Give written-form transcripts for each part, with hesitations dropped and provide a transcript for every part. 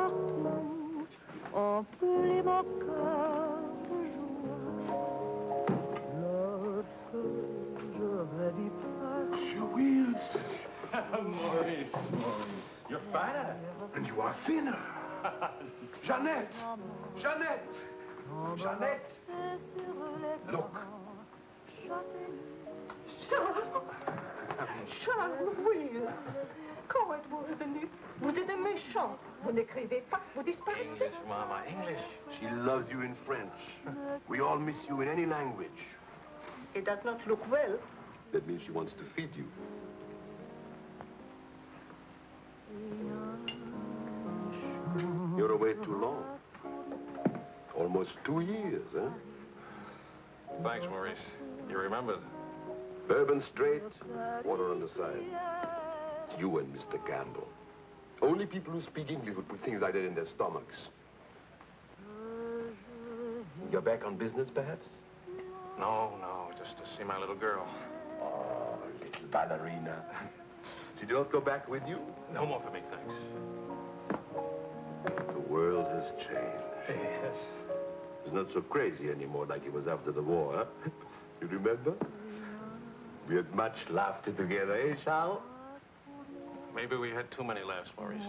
partout, emplit mon cœur de joie. Lorsque je rêve presque. Maurice, you're fatter. And you are thinner. Jeannette! Jeannette! Jeannette! Look. Charles Will, comment êtes-vous revenu? Vous êtes un méchant. Vous n'écrivez pas, vous disparaissez. English, Mama, English. She loves you in French. We all miss you in any language. It does not look well. That means she wants to feed you. You're away too long. Almost 2 years, huh? Thanks, Maurice. You remembered. Bourbon straight, water on the side. It's you and Mr. Campbell. Only people who speak English would put things like that in their stomachs. You're back on business, perhaps? No, just to see my little girl. Oh, little ballerina. She don't go back with you? No more for me, thanks. The world has changed. Yes. It's not so crazy anymore like it was after the war, huh? You remember? We had much laughter together, eh, Charles? Maybe we had too many laughs, Maurice.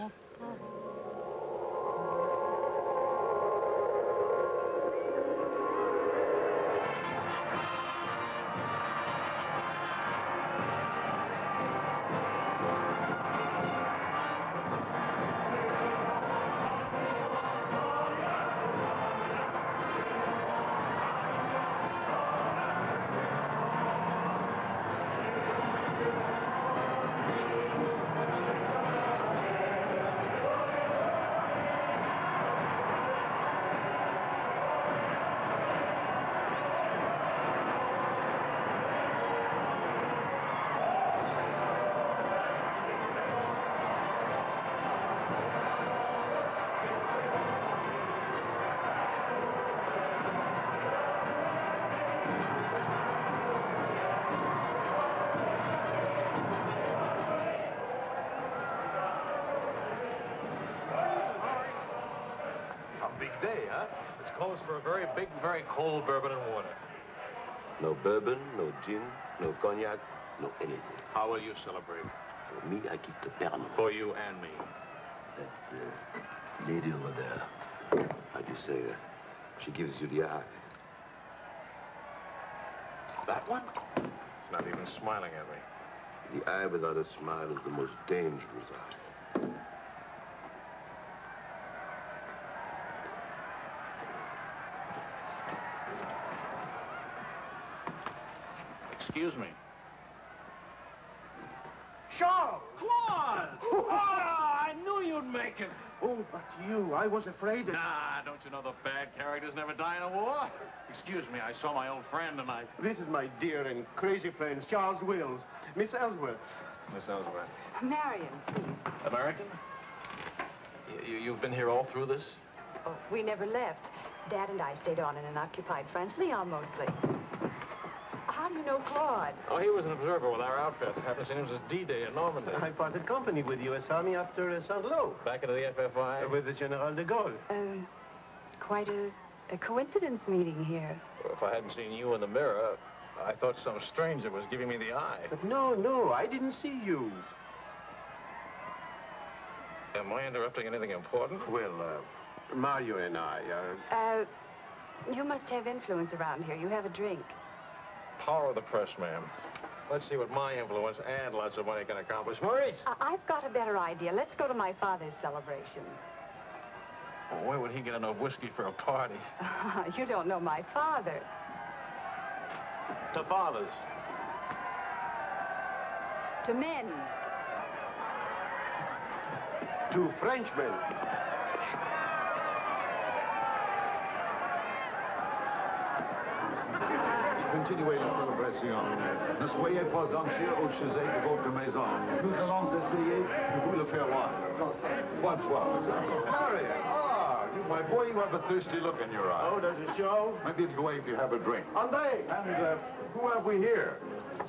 Day, huh? It's close for a very big, very cold bourbon and water. No bourbon, no gin, no cognac, no anything. How will you celebrate? For me, I keep the Pernod. For you and me. That lady over there, how do you say, she gives you the eye. That one? It's not even smiling at me. The eye without a smile is the most dangerous eye. Excuse me. Charles! Claude! Oh, I knew you'd make it. Oh, but you, I was afraid that... Nah, don't you know the bad characters never die in a war? Excuse me, I saw my old friend and I... This is my dear and crazy friend, Charles Wills. Miss Ellsworth. Miss Ellsworth. Marion, please. American? You've been here all through this? Oh, we never left. Dad and I stayed on in an occupied French Leon mostly. How do you know Claude? Oh, he was an observer with our outfit. Happened to see him since D-Day in Normandy. I parted company with U.S. Army after Saint-Lô. Back into the FFI? With the General de Gaulle. Quite a coincidence meeting here. Well, if I hadn't seen you in the mirror, I thought some stranger was giving me the eye. But no, I didn't see you. Am I interrupting anything important? Well, Mario and I You must have influence around here. You have a drink. Power of the press, ma'am. Let's see what my influence and lots of money can accomplish. Maurice! I've got a better idea. Let's go to my father's celebration. Well, where would he get enough whiskey for a party? You don't know my father. To fathers. To men. To Frenchmen. Continuez la célébration. Ne soyez pas anxieux au sujet de votre maison. Nous allons essayer de vous le faire voir. Bonsoir, Mary, you, my boy, you have a thirsty look in your eye. Oh, does it show? Maybe it'll go away if you have a drink. André! And who have we here?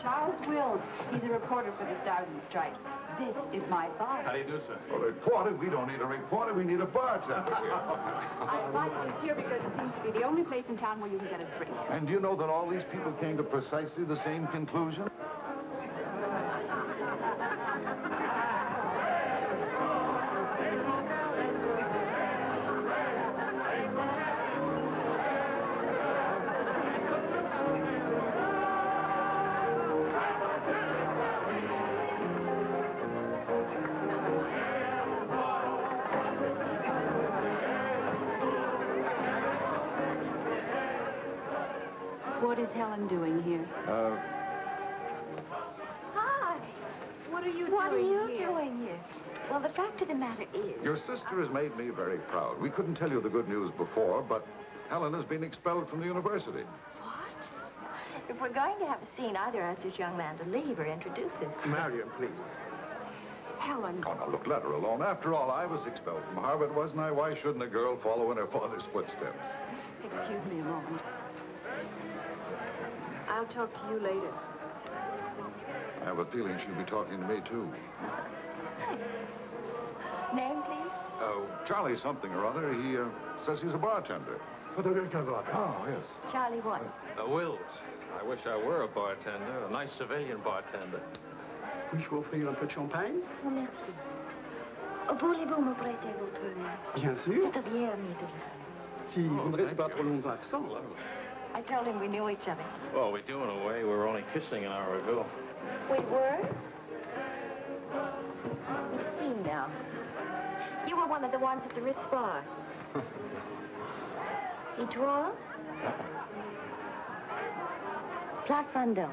Charles Wills. He's a reporter for the Stars and Stripes. This is my bar. How do you do, sir? A reporter? We don't need a reporter. We need a bartender here. I invited you here because it seems to be the only place in town where you can get a drink. And do you know that all these people came to precisely the same conclusion? What is Helen doing here? Hi. What are you doing here? Well, the fact of the matter is... Your sister has made me very proud. We couldn't tell you the good news before, but Helen has been expelled from the university. What? If we're going to have a scene, either ask this young man to leave or introduce us. Marion, please. Helen. Oh, now, look, let her alone. After all, I was expelled from Harvard, wasn't I? Why shouldn't a girl follow in her father's footsteps? Excuse me a moment. I'll talk to you later. I have a feeling she'll be talking to me, too. Name, please? Oh, Charlie something or other. He says he's a bartender. Oh, yes. Charlie what? Wills. I wish I were a bartender, a nice civilian bartender. Puis-je vous offrir un peu de champagne? Oh, merci. Voulez-vous me prêter votre main? Bien sûr. C'est bien, Amélie. Si vous ne restez pas trop longtemps absent. I told him we knew each other. Well, we do in a way. We were only kissing an hour ago. We were? Let's see now. You were one of the ones at the Ritz bar. Et toi? Place Vendôme.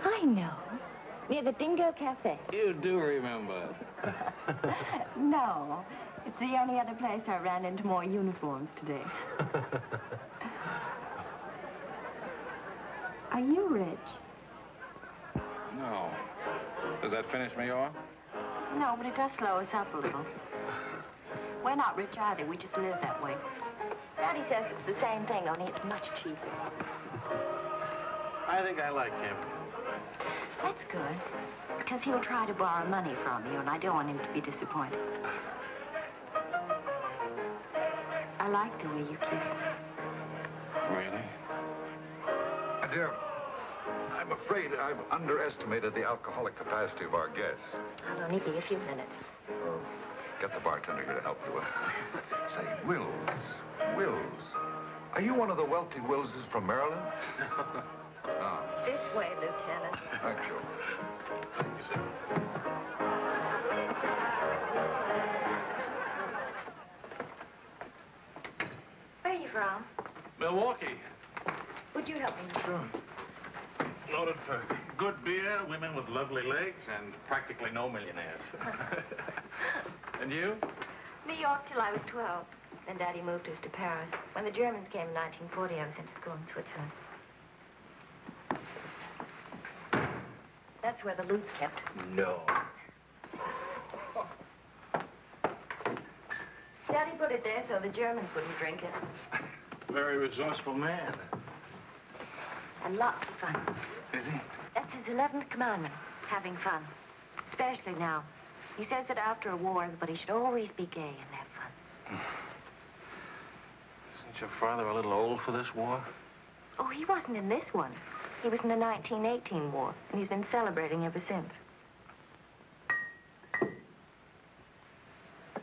I know. Near the Dingo Cafe. You do remember. No. It's the only other place I ran into more uniforms today. Are you rich? No. Does that finish me off? No, but it does slow us up a little. We're not rich either. We just live that way. Daddy says it's the same thing, only it's much cheaper. I think I like him. That's good, because he'll try to borrow money from you, and I don't want him to be disappointed. I like the way you kiss. Really? My dear, I'm afraid I've underestimated the alcoholic capacity of our guests. I'll only be a few minutes. Get the bartender here to help you. Say, Wills. Are you one of the wealthy Willses from Maryland? Oh. This way, Lieutenant. Thank you. Thank you, sir. Where are you from? Milwaukee. Would you help me? Sure. Noted for good beer, women with lovely legs, and practically no millionaires. And you? New York till I was 12. Then Daddy moved us to Paris. When the Germans came in 1940, I was sent to school in Switzerland. That's where the loot's kept. No. Daddy put it there so the Germans wouldn't drink it. Very resourceful man. And lots of fun. Is he? That's his 11th commandment, having fun. Especially now. He says that after a war, everybody should always be gay and have fun. Isn't your father a little old for this war? Oh, he wasn't in this one. He was in the 1918 war, and he's been celebrating ever since.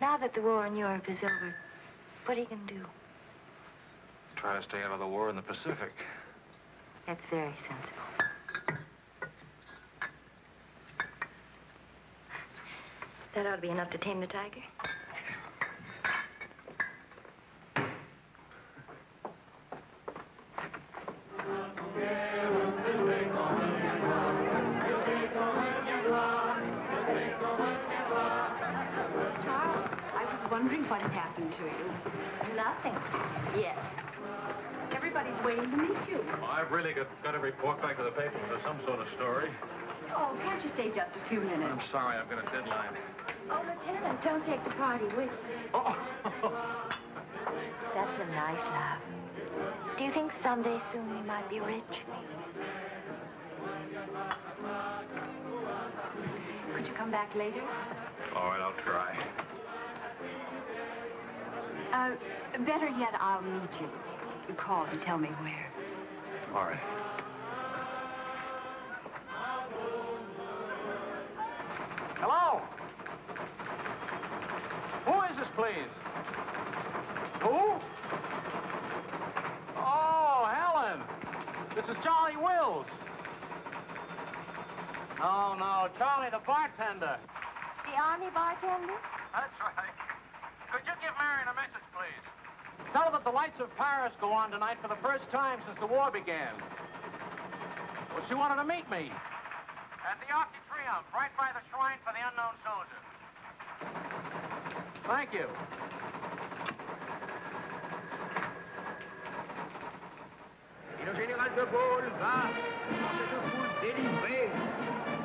Now that the war in Europe is over, what are you going to do? Try to stay out of the war in the Pacific. That's very sensible. That ought to be enough to tame the tiger. Wondering what had happened to you. Nothing. Yes. Everybody's waiting to meet you. Well, I've really got to report back to the paper for some sort of story. Oh, can't you stay just a few minutes? I'm sorry, I've got a deadline. Oh, Lieutenant, don't take the party with you. Oh! That's a nice love. Do you think someday soon we might be rich? Could you come back later? All right, I'll try. Better yet, I'll meet you. You call to tell me where. All right. Hello? Who is this, please? Who? Oh, Helen. This is Charlie Wills. Oh, no, Charlie, the bartender. The Army bartender? That's right. Could you give Marion a message, please? Tell her that the lights of Paris go on tonight for the first time since the war began. Well, she wanted to meet me. At the Arc de Triomphe, right by the shrine for the unknown soldier. Thank you. Et le général de Gaulle va, dans cette foule délivrée,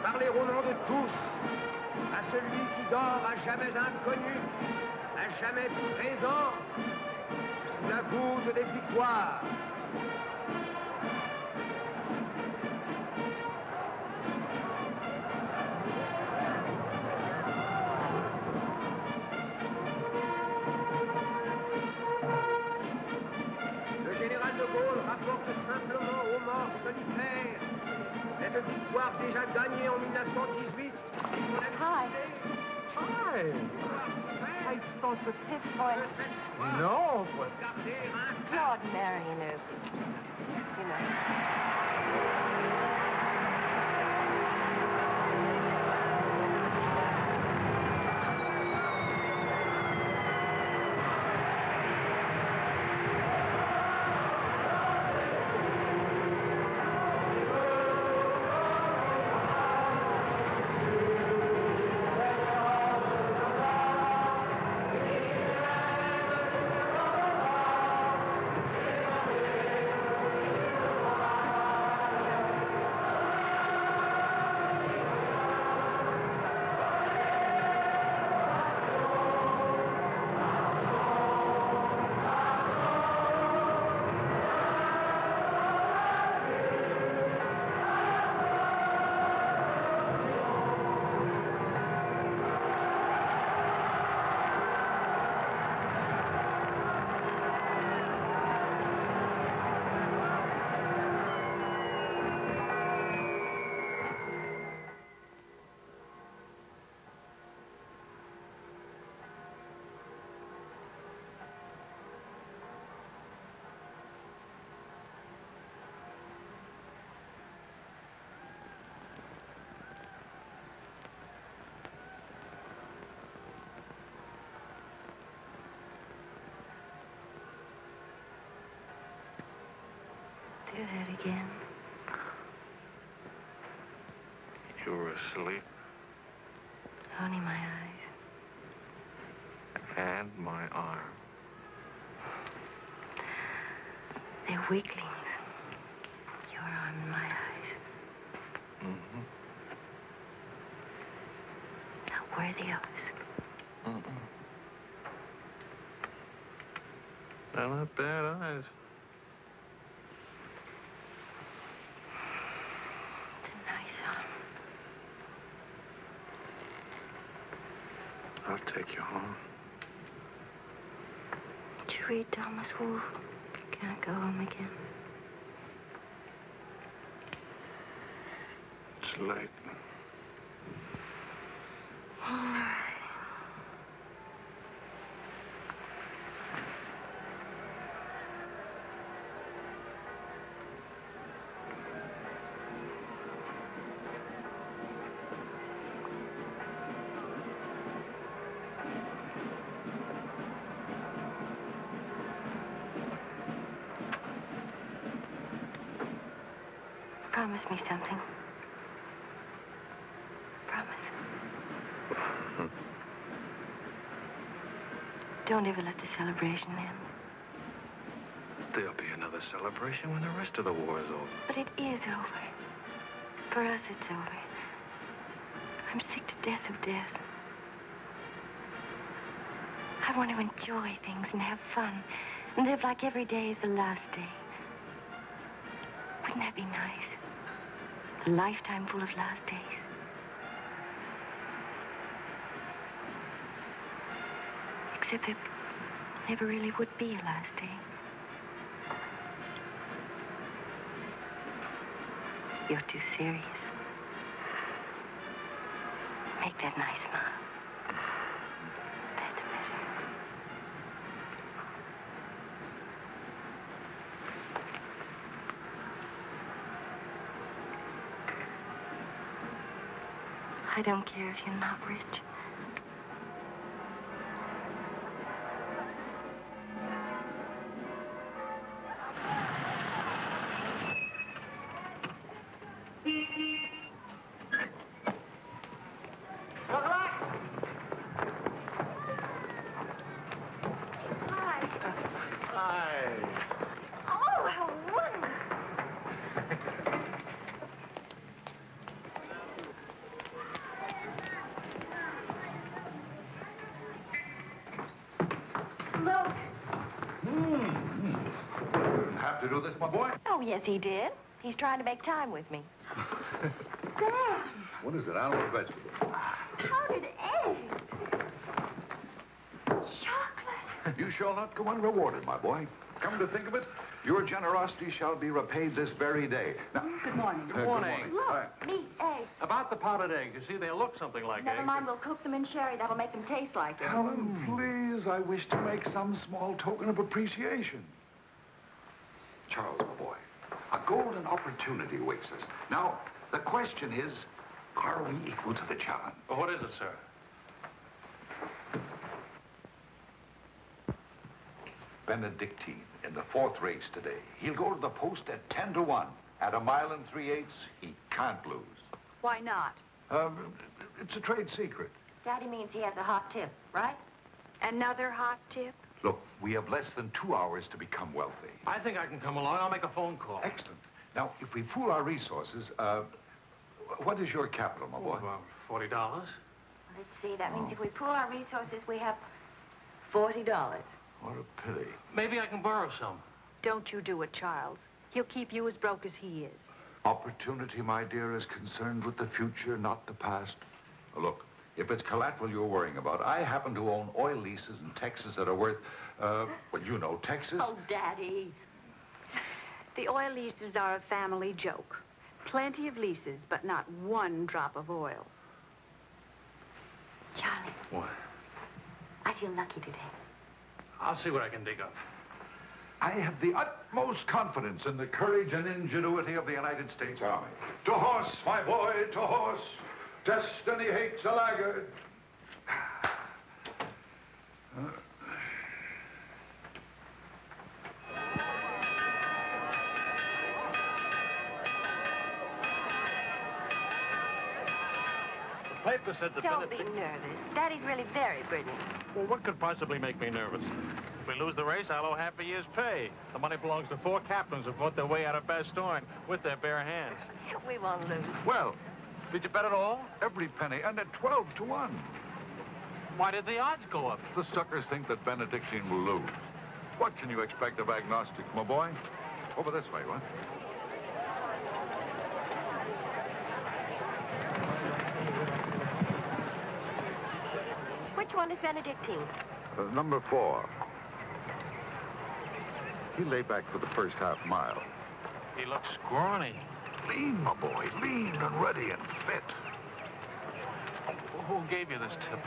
parler au nom de tous, à celui qui dort à jamais inconnu, à jamais présent, sous la voûte des victoires. Le général de Gaulle rapporte simplement aux morts solitaires cette victoire déjà gagnée en 1918. Hi. Hi. I thought that... His voice. No, but... Claude Marion is, you know. Do that again. You were asleep. Only my eyes. And my arm. They're weaklings. Your arm and my eyes. Mm-hmm. Not worthy of us. Mm-mm. They're not bad eyes. It's a nice arm. I'll take you home. Did you read Thomas Wolfe? Can't go home again. It's late. Promise me something. Promise. Don't ever let the celebration end. There'll be another celebration when the rest of the war is over. But it is over. For us, it's over. I'm sick to death of death. I want to enjoy things and have fun. Live like every day is the last day. Wouldn't that be nice? A lifetime full of last days. Except there never really would be a last day. You're too serious. Make that nice smile. That's better. I don't care if you're not rich. To do this, my boy? Oh, yes, he did. He's trying to make time with me. Sam! What is it, animal or vegetable? Powdered eggs. Chocolate. You shall not go unrewarded, my boy. Come to think of it, your generosity shall be repaid this very day. Now, Good morning. Good morning. Look, meat, eggs. About the powdered eggs, you see, they look something like Never eggs. mind, we'll cook them in sherry. That'll make them taste like it. Helen, please, I wish to make some small token of appreciation. Charles, my boy, a golden opportunity awaits us. Now, the question is, are we equal to the challenge? Well, what is it, sir? Benedictine in the fourth race today. He'll go to the post at 10 to 1. At a mile and 3/8, he can't lose. Why not? It's a trade secret. Daddy means he has a hot tip, right? Another hot tip? Look, we have less than 2 hours to become wealthy. I think I can come along. I'll make a phone call. Excellent. Now, if we pool our resources, what is your capital, my boy? About $40. Let's see. That means if we pool our resources, we have $40. What a pity. Maybe I can borrow some. Don't you do it, Charles. He'll keep you as broke as he is. Opportunity, my dear, is concerned with the future, not the past. Look, if it's collateral you're worrying about, I happen to own oil leases in Texas that are worth, well, you know, Texas. Oh, Daddy. The oil leases are a family joke. Plenty of leases, but not one drop of oil. Charlie, What? I feel lucky today. I'll see what I can dig up. I have the utmost confidence in the courage and ingenuity of the United States Army. To horse, my boy, to horse. Destiny hates a laggard. The paper said the Don't be nervous. Daddy's really very brilliant. Well, what could possibly make me nervous? If we lose the race, I'll owe half a year's pay. The money belongs to 4 captains who fought their way out of Bastogne with their bare hands. We won't lose. Well, Did you bet it all? every penny, and at 12 to 1. Why did the odds go up? The suckers think that Benedictine will lose. What can you expect of agnostics, my boy? Over this way, what? Which one is Benedictine? Number 4. He lay back for the first half mile. He looks scrawny. Lean, my boy, lean and ready and fit. Who gave you this tip?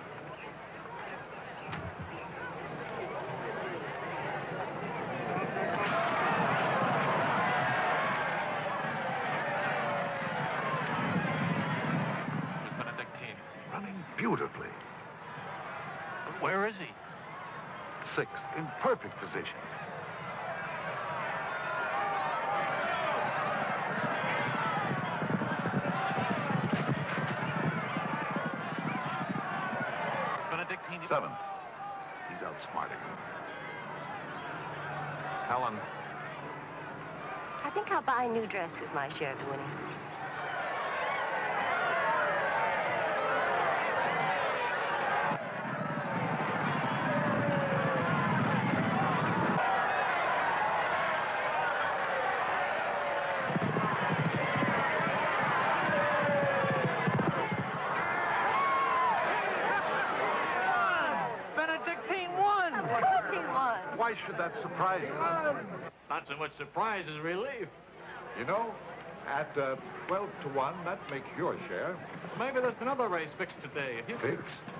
Miss Benedictine. Running beautifully. Where is he? 6, in perfect position. Benedictine. 7. He's outsmarting him. Helen. I think I'll buy a new dress with my share of the winnings. why should that surprise you? Not so much surprise as relief. You know, at 12 to 1, that makes your share. Maybe there's another race fixed today.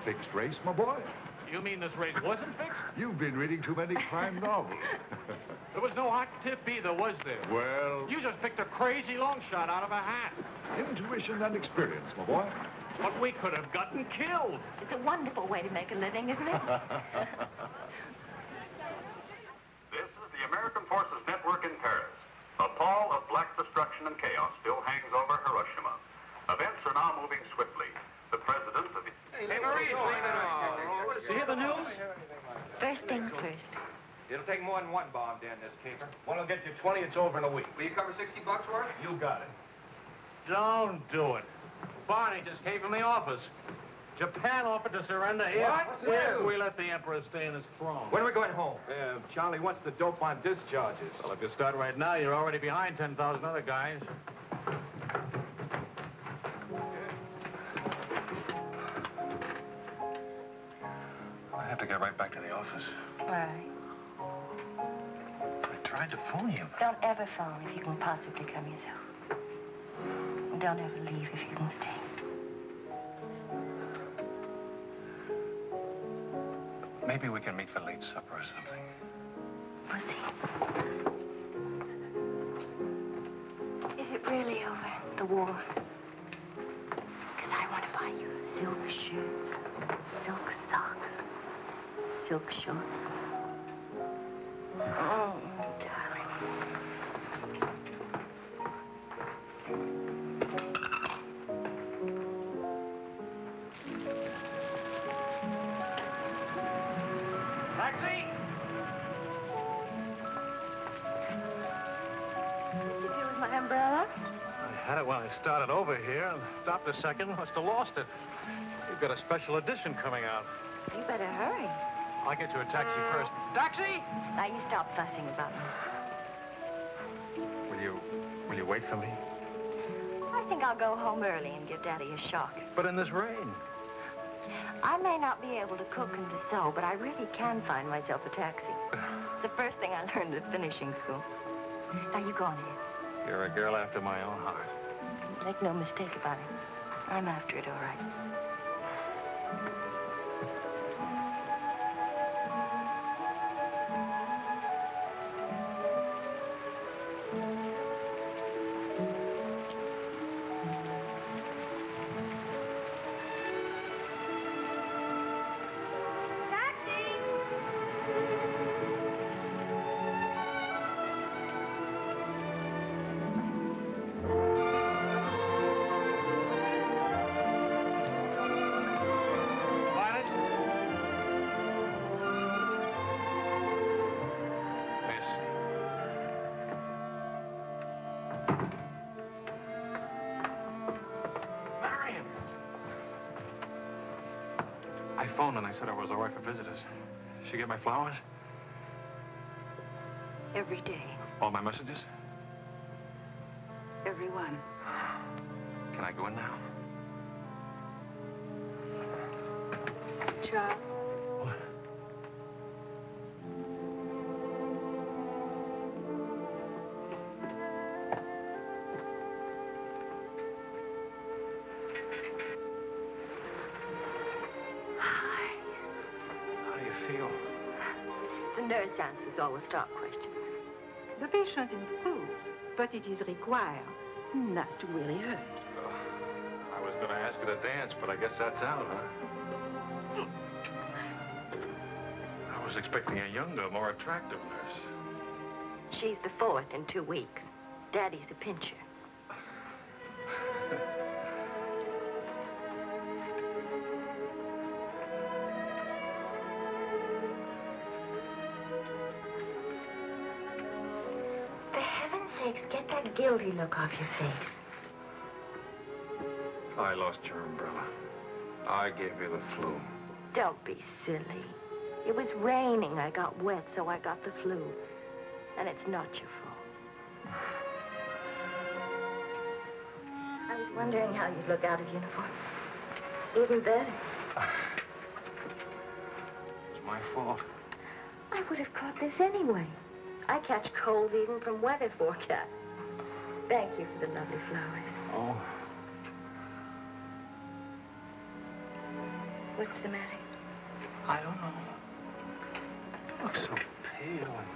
Fixed race, my boy. You mean this race wasn't fixed? You've been reading too many crime novels. There was no hot tip either, was there? Well, You just picked a crazy long shot out of a hat. intuition and experience, my boy. But we could have gotten killed. It's a wonderful way to make a living, isn't it? This is the American Forces Network in Paris. A pall of black destruction and chaos still hangs over Hiroshima. Events are now moving swiftly. The president of the... Hey, Maurice, You hear the news? First things first. It'll take more than one bomb down this caper. One will get you 20, it's over in a week. Will you cover $60 worth? You got it. Don't do it. Barney just came from the office. Japan offered to surrender here. What? We let the emperor stay in his throne. When are we going home? Charlie wants the dope on discharges. Well, if you start right now, you're already behind 10,000 other guys. I have to get right back to the office. Why? I tried to phone you. Don't ever phone if you can possibly come yourself. And don't ever leave if you can stay. Maybe we can meet for late supper or something. We'll see. Is it really over, the war? Because I want to buy you silk shirts, silk socks, silk shorts. Oh, darling. Taxi! What did you do with my umbrella? I had it when I started over here and stopped a second. Must have lost it. You've got a special edition coming out. You better hurry. I'll get you a taxi first. Taxi! Now you stop fussing about me. Will you wait for me? I think I'll go home early and give Daddy a shock. But in this rain. I may not be able to cook and to sew, but I really can find myself a taxi. It's the first thing I learned at finishing school. Now you go on ahead. You're a girl after my own heart. Make no mistake about it. I'm after it, all right. I phoned and I said I was all right for visitors. She get my flowers? Every day, All my messages? every one. Can I go in now? Charles, What? How do you feel? The nurse answers all the stock questions. the patient improves, but it is required not to really hurt. I was going to ask her to dance, but I guess that's out, huh? I was expecting a younger, more attractive nurse. She's the fourth in 2 weeks. Daddy's a pincher. For heaven's sakes, get that guilty look off your face. I lost your umbrella. I gave you the flu. Don't be silly. It was raining. I got wet, so I got the flu. And it's not your fault. I was wondering how you'd look out of uniform. Even better. It's my fault. I would have caught this anyway. I catch colds even from weather forecast. Thank you for the lovely flowers. Oh. What's the matter? I don't know. You look so pale and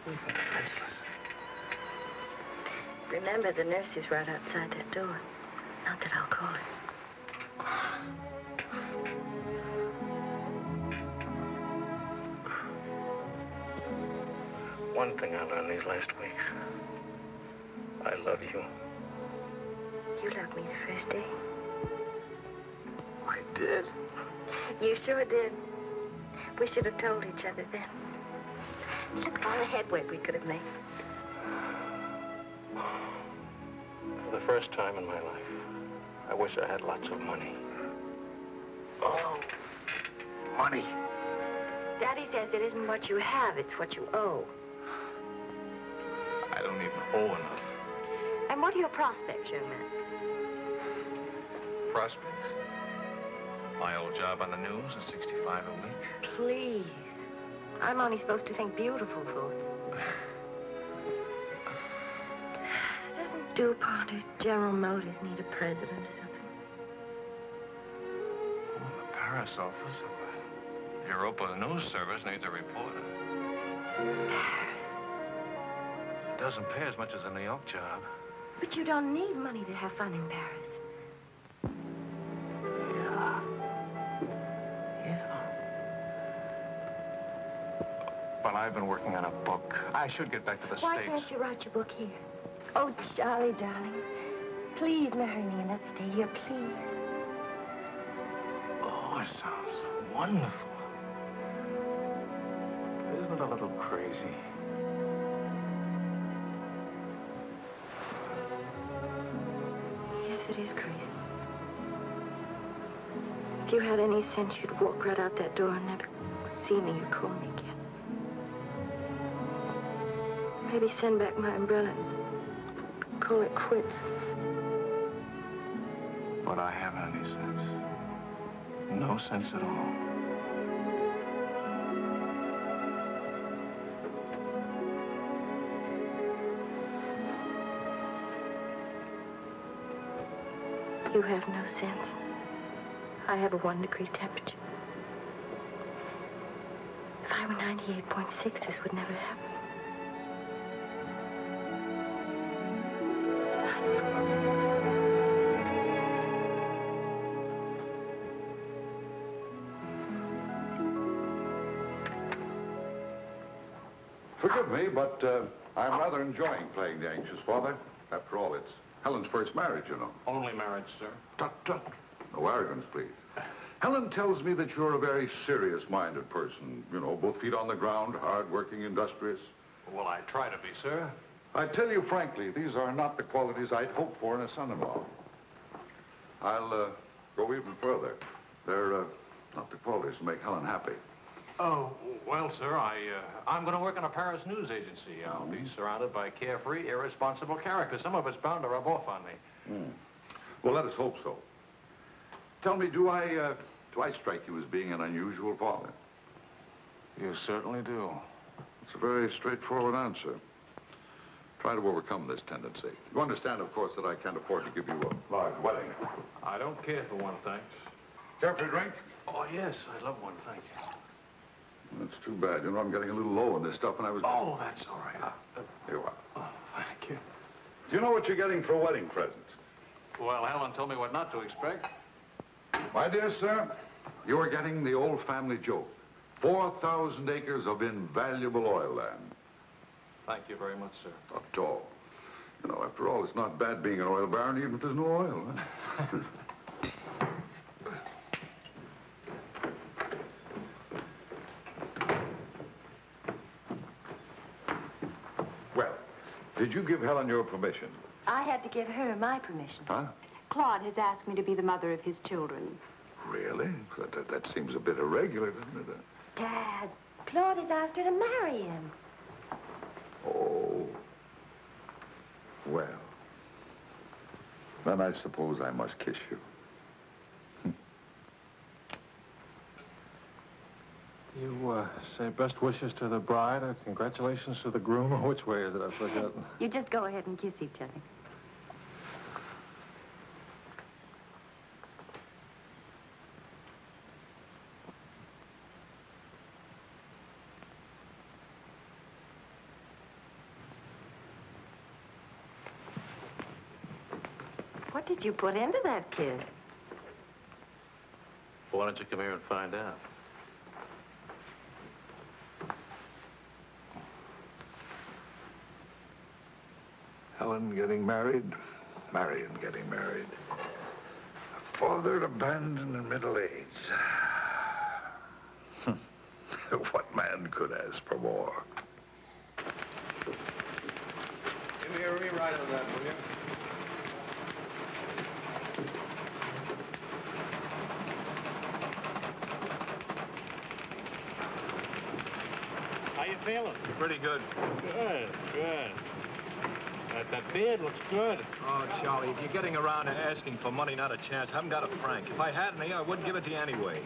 sweet and faceless. Remember, the nurse is right outside that door. Not that I'll call her. One thing I learned these last weeks. I love you. You loved me the first day. I did. You sure did. We should have told each other then. Look at all the headway we could have made. For the first time in my life, I wish I had lots of money. Oh. Money. Daddy says it isn't what you have, it's what you owe. I don't even owe enough. And what are your prospects, young man? Prospects? My old job on the news at 65 a week. Please. I'm only supposed to think beautiful thoughts. Doesn't DuPont or General Motors need a president or something? Oh, the Paris office of the Europa News Service needs a reporter. It doesn't pay as much as a New York job. But you don't need money to have fun in Paris. Well, I've been working on a book. I should get back to the Why States. can't you write your book here? Oh, Charlie, darling. Please marry me and let's stay here, please. Oh, it sounds wonderful. Isn't it a little crazy? Yes, it is crazy. If you had any sense, you'd walk right out that door and never see me or call me again. Maybe send back my umbrella and call it quits. But I haven't any sense. No sense at all. You have no sense. I have a 1-degree temperature. If I were 98.6, this would never happen. Forgive me, but I'm rather enjoying playing the anxious father. After all, it's Helen's first marriage, you know. Only marriage, sir. Tut, tut. No arrogance, please. Helen tells me that you're a very serious-minded person. You know, both feet on the ground, hard-working, industrious. Well, I try to be, sir. I tell you frankly, these are not the qualities I'd hoped for in a son-in-law. I'll go even further. They're not the qualities to make Helen happy. Oh, well, sir, I'm going to work in a Paris news agency. I'll be surrounded by carefree, irresponsible characters. Some of it's bound to rub off on me. Well, let us hope so. Tell me, do I strike you as being an unusual father? You certainly do. It's a very straightforward answer. Try to overcome this tendency. You understand, of course, that I can't afford to give you a large wedding. I don't care for one, thanks. Care for a drink? Oh, yes, I love one, thank you. That's too bad. You know, I'm getting a little low on this stuff, and I was... Oh, that's all right. Here you are. Oh, thank you. Do you know what you're getting for a wedding present? Well, Helen told me what not to expect. My dear sir, you are getting the old family joke. 4,000 acres of invaluable oil land. Thank you very much, sir. Not at all. You know, after all, it's not bad being an oil baron, even if there's no oil. Huh? Well, did you give Helen your permission? I had to give her my permission. Huh? Claude has asked me to be the mother of his children. Really? That seems a bit irregular, doesn't it? Dad, Claude has asked her to marry him. Oh. Well. Then I suppose I must kiss you. You say best wishes to the bride or congratulations to the groom? Or which way is it? I've forgotten. You just go ahead and kiss each other. What did you put into that kiss? Why don't you come here and find out? Helen getting married, Marion getting married. A father abandoned in middle age. What man could ask for more? Give me a rewrite of that, will you? How you feeling? Pretty good. Good, good. That beard looks good. Oh, Charlie, if you're getting around to asking for money, not a chance. I haven't got a franc. If I had any, I wouldn't give it to you anyway.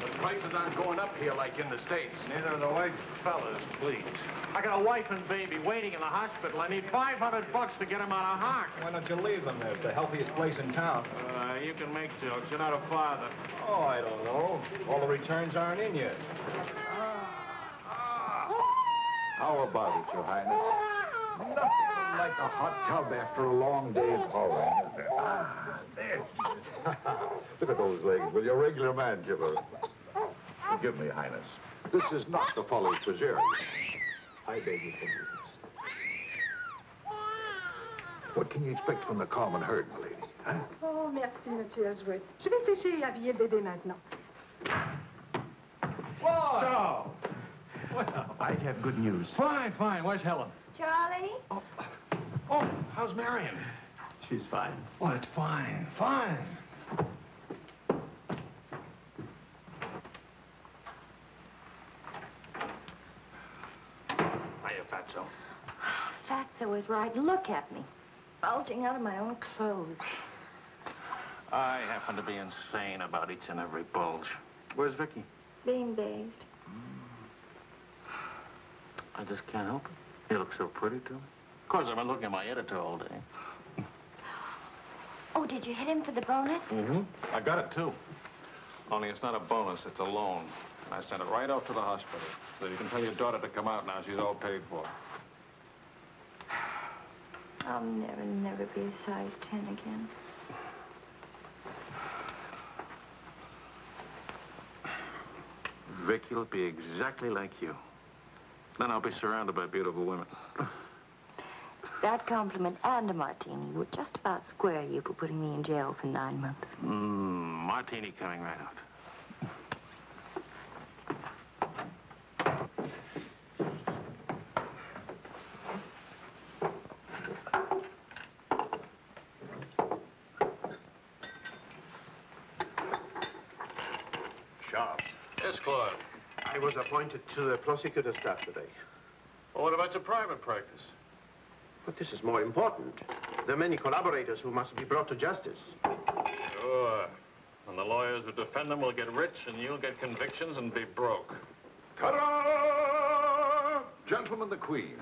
The prices aren't going up here like in the States. Neither are the white fellas, please. I got a wife and baby waiting in the hospital. I need $500 to get them out of Hart. Why don't you leave them there? It's the healthiest place in town. You can make jokes. You're not a father. Oh, I don't know. All the returns aren't in yet. How about it, Your Highness? Nothing like a hot tub after a long day of hauling, is there? Ah, there. Look at those legs. Will you, a regular man, give her? Forgive me, Highness. This is not the folly Treasury. I beg your forgiveness. What can you expect from the common herd, my lady? Huh? Oh, merci, Monsieur Azuet. Je vais sécher et habiller le bébé maintenant. Whoa! Well, I have good news. Fine, fine. Where's Helen? Charlie? Oh, how's Marion? She's fine. Oh, it's fine, fine. Hiya, Fatso. Fatso is right. Look at me. Bulging out of my own clothes. I happen to be insane about each and every bulge. Where's Vicky? Being bathed. I just can't help it. You look so pretty to me. Of course, I've been looking at my editor all day. Oh, did you hit him for the bonus? Mm-hmm. I got it, too. Only it's not a bonus, it's a loan. I sent it right off to the hospital. So you can tell your daughter to come out now. She's all paid for. I'll never be a size 10 again. Vicky will be exactly like you. Then I'll be surrounded by beautiful women. That compliment and a martini would just about square you for putting me in jail for 9 months. Martini coming right out. Sharp. Yes, Claude. I was appointed to the prosecutor's staff today. Well, what about your private practice? But this is more important. There are many collaborators who must be brought to justice. Sure. And the lawyers who defend them will get rich, and you'll get convictions and be broke. Ta-da! Gentlemen, the Queen.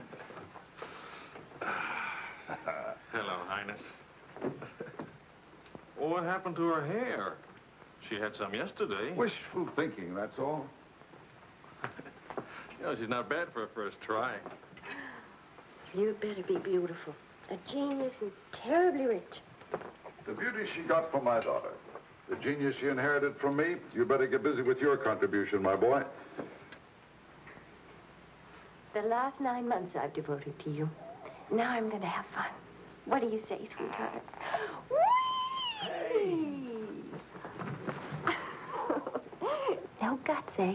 Hello, Highness. Well, what happened to her hair? She had some yesterday. Wishful thinking, that's all. You know, she's not bad for a first try. You'd better be beautiful. A genius and terribly rich. The beauty she got from my daughter. The genius she inherited from me. You better get busy with your contribution, my boy. The last 9 months I've devoted to you. Now I'm going to have fun. What do you say, sweetheart? Whee! No guts, eh?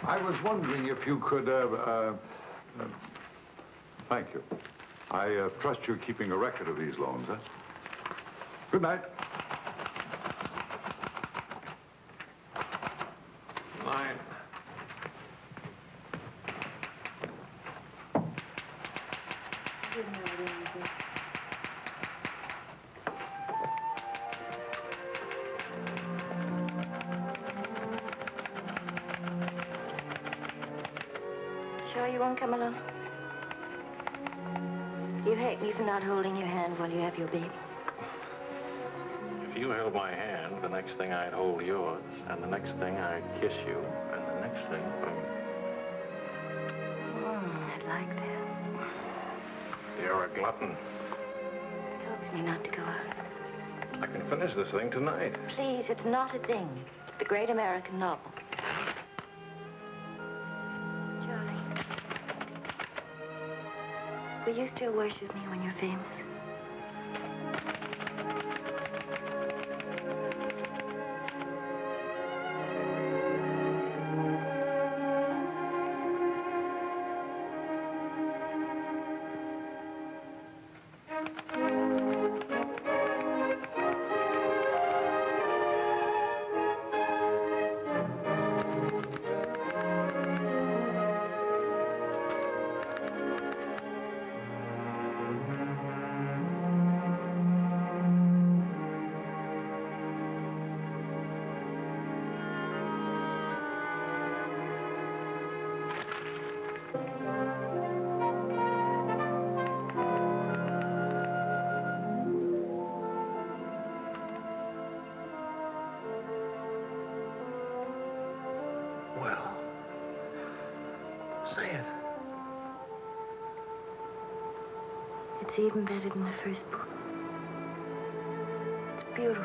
I was wondering if you could, thank you. I trust you're keeping a record of these loans, huh? Good night. sure you won't come along? You hate me for not holding your hand while you have your baby. If you held my hand, the next thing I'd hold yours, and the next thing I'd kiss you, and the next thing... I'd like that. You're a glutton. Coax me not to go out. I can finish this thing tonight. Please, it's not a thing. It's the great American novel. Charlie, will you still worship me when you're famous? Well, say it. It's even better than the first book. It's beautiful.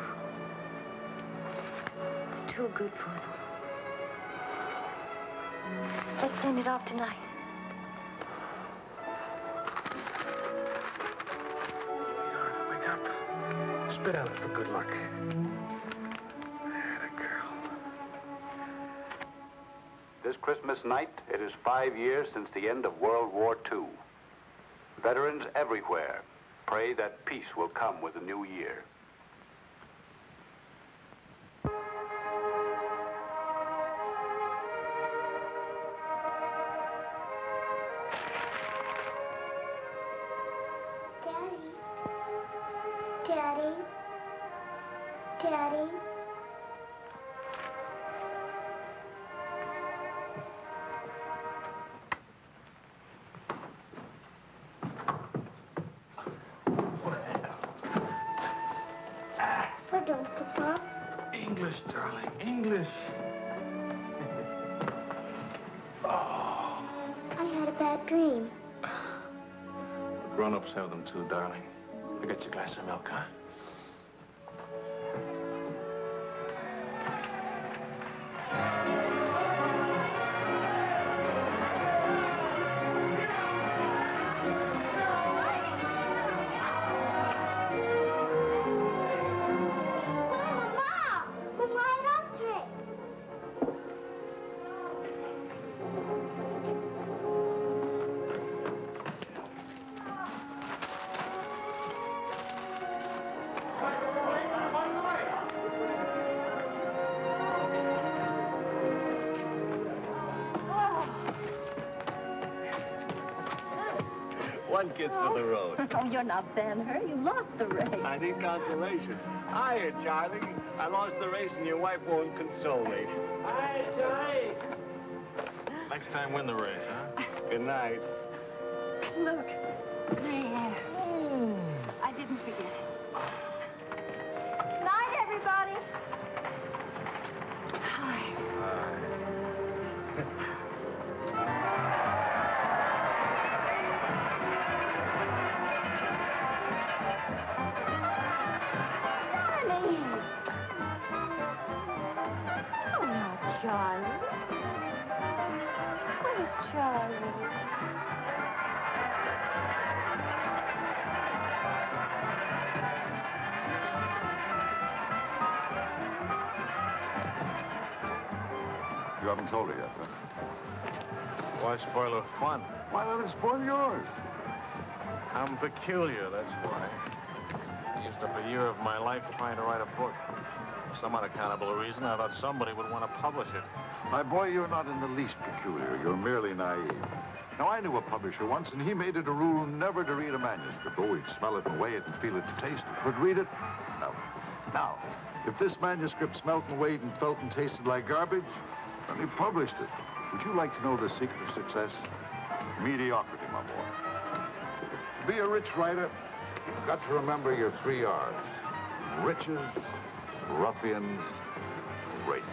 It's too good for them. Let's send it off tonight. Wake up. Spit out it for good luck. This Christmas night, it is 5 years since the end of World War II. Veterans everywhere pray that peace will come with the new year. Daddy. Daddy. Daddy. Pardon, Papa. English, darling, English. Oh. I had a bad dream. Grown-ups have them too, darling. I got you a glass of milk, huh? One kiss for the road. Oh, you're not Ben-Hur. You lost the race. I need consolation. Hiya, Charlie. I lost the race and your wife won't console me. Hi, Charlie. Next time, win the race, huh? Good night. Look. There. I didn't forget. Good night, everybody. Hi. Charlie. Where's Charlie? You haven't told her yet, huh? Why spoil her fun? Why let it spoil yours? I'm peculiar, that's why. I used up a year of my life trying to write a book. For some unaccountable reason, I thought somebody would want to publish it. My boy, you're not in the least peculiar. You're merely naive. Now, I knew a publisher once, and he made it a rule never to read a manuscript. Oh, he'd smell it and weigh it and feel its taste. But read it? No. Now, if this manuscript smelt and weighed and felt and tasted like garbage, then he published it. Would you like to know the secret of success? Mediocrity, my boy. To be a rich writer, you've got to remember your 3 R's. Riches, ruffians, rape.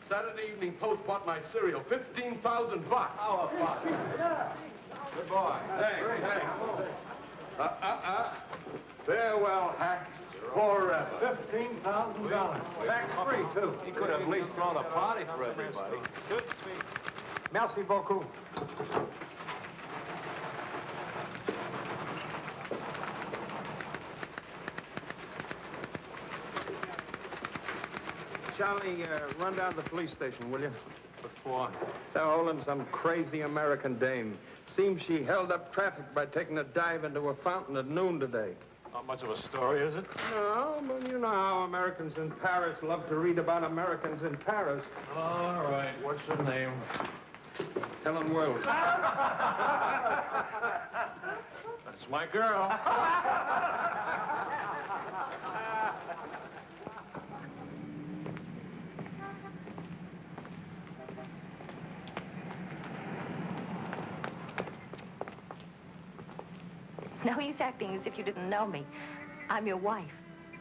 Saturday Evening Post bought my cereal. 15,000 bucks. Our father. Yeah. Good boy. Hey. Farewell, hacks. Forever. $15,000. Tax-free, too. He could have at least thrown a party for everybody. Good speech. Merci beaucoup. Charlie, run down to the police station, will you? What for? They're holding some crazy American dame. Seems she held up traffic by taking a dive into a fountain at noon today. Not much of a story, is it? No, but you know how Americans in Paris love to read about Americans in Paris. All right. What's her name? Helen Wells. That's my girl. No use acting as if you didn't know me. I'm your wife.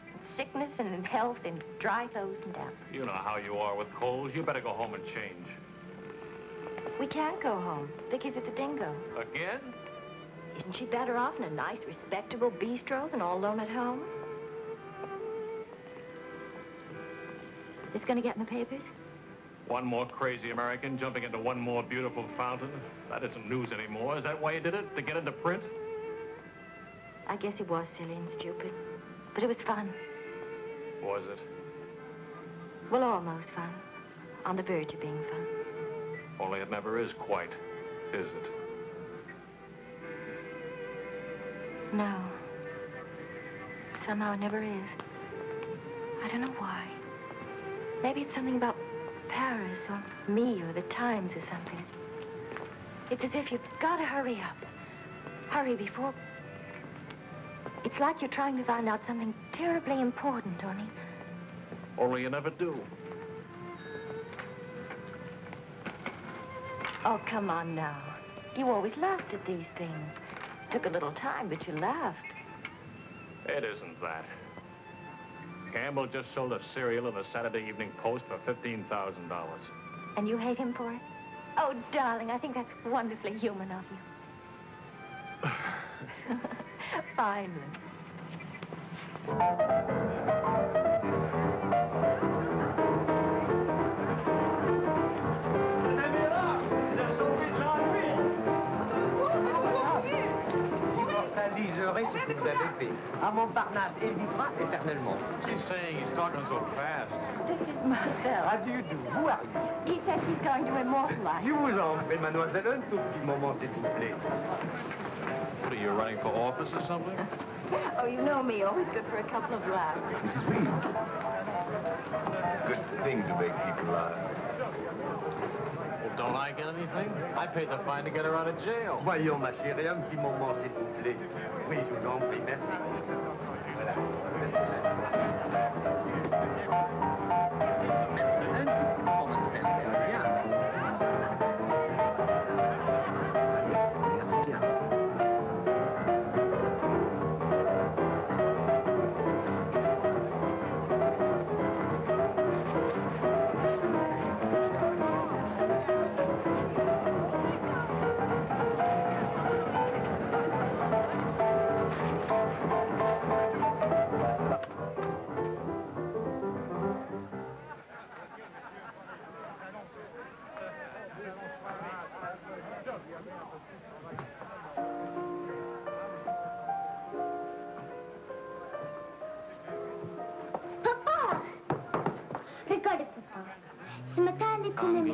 In sickness and in health, in dry clothes and damp. You know how you are with colds. You better go home and change. We can't go home. Vicky's at the Dingo. Again? Isn't she better off in a nice, respectable bistro than all alone at home? It's going to get in the papers? One more crazy American jumping into one more beautiful fountain. That isn't news anymore. Is that why you did it? To get into print? I guess it was silly and stupid. But it was fun. Was it? Well, almost fun. On the verge of being fun. Only it never is quite, is it? No. Somehow it never is. I don't know why. Maybe it's something about Paris or me or the Times or something. It's as if you've got to hurry up. Hurry before... It's like you're trying to find out something terribly important, Only you never do. Oh, come on now. You always laughed at these things. Took a little time, but you laughed. It isn't that. Campbell just sold a cereal in the Saturday Evening Post for $15,000. And you hate him for it? Oh, darling, I think that's wonderfully human of you. Finally. Ce que vous avez fait. À Montparnasse, il vivra éternellement. She's saying he's talking so fast. This is Marcel. How do you do? Who are you? He says he's going to immortalize. Je vous en prie, mademoiselle, un tout petit moment, s'il vous plaît. What are you, running for office or something? Oh, you know me, always good for a couple of laughs. Mrs. Reeves, it's a good thing to make people laugh. Well, don't I get anything? I paid the fine to get her out of jail. Voyons, ma chérie, un petit moment, s'il vous plaît. Oui, je vous en prie, merci. Voilà. Un petit moment, mademoiselle. Bien. Merci bien.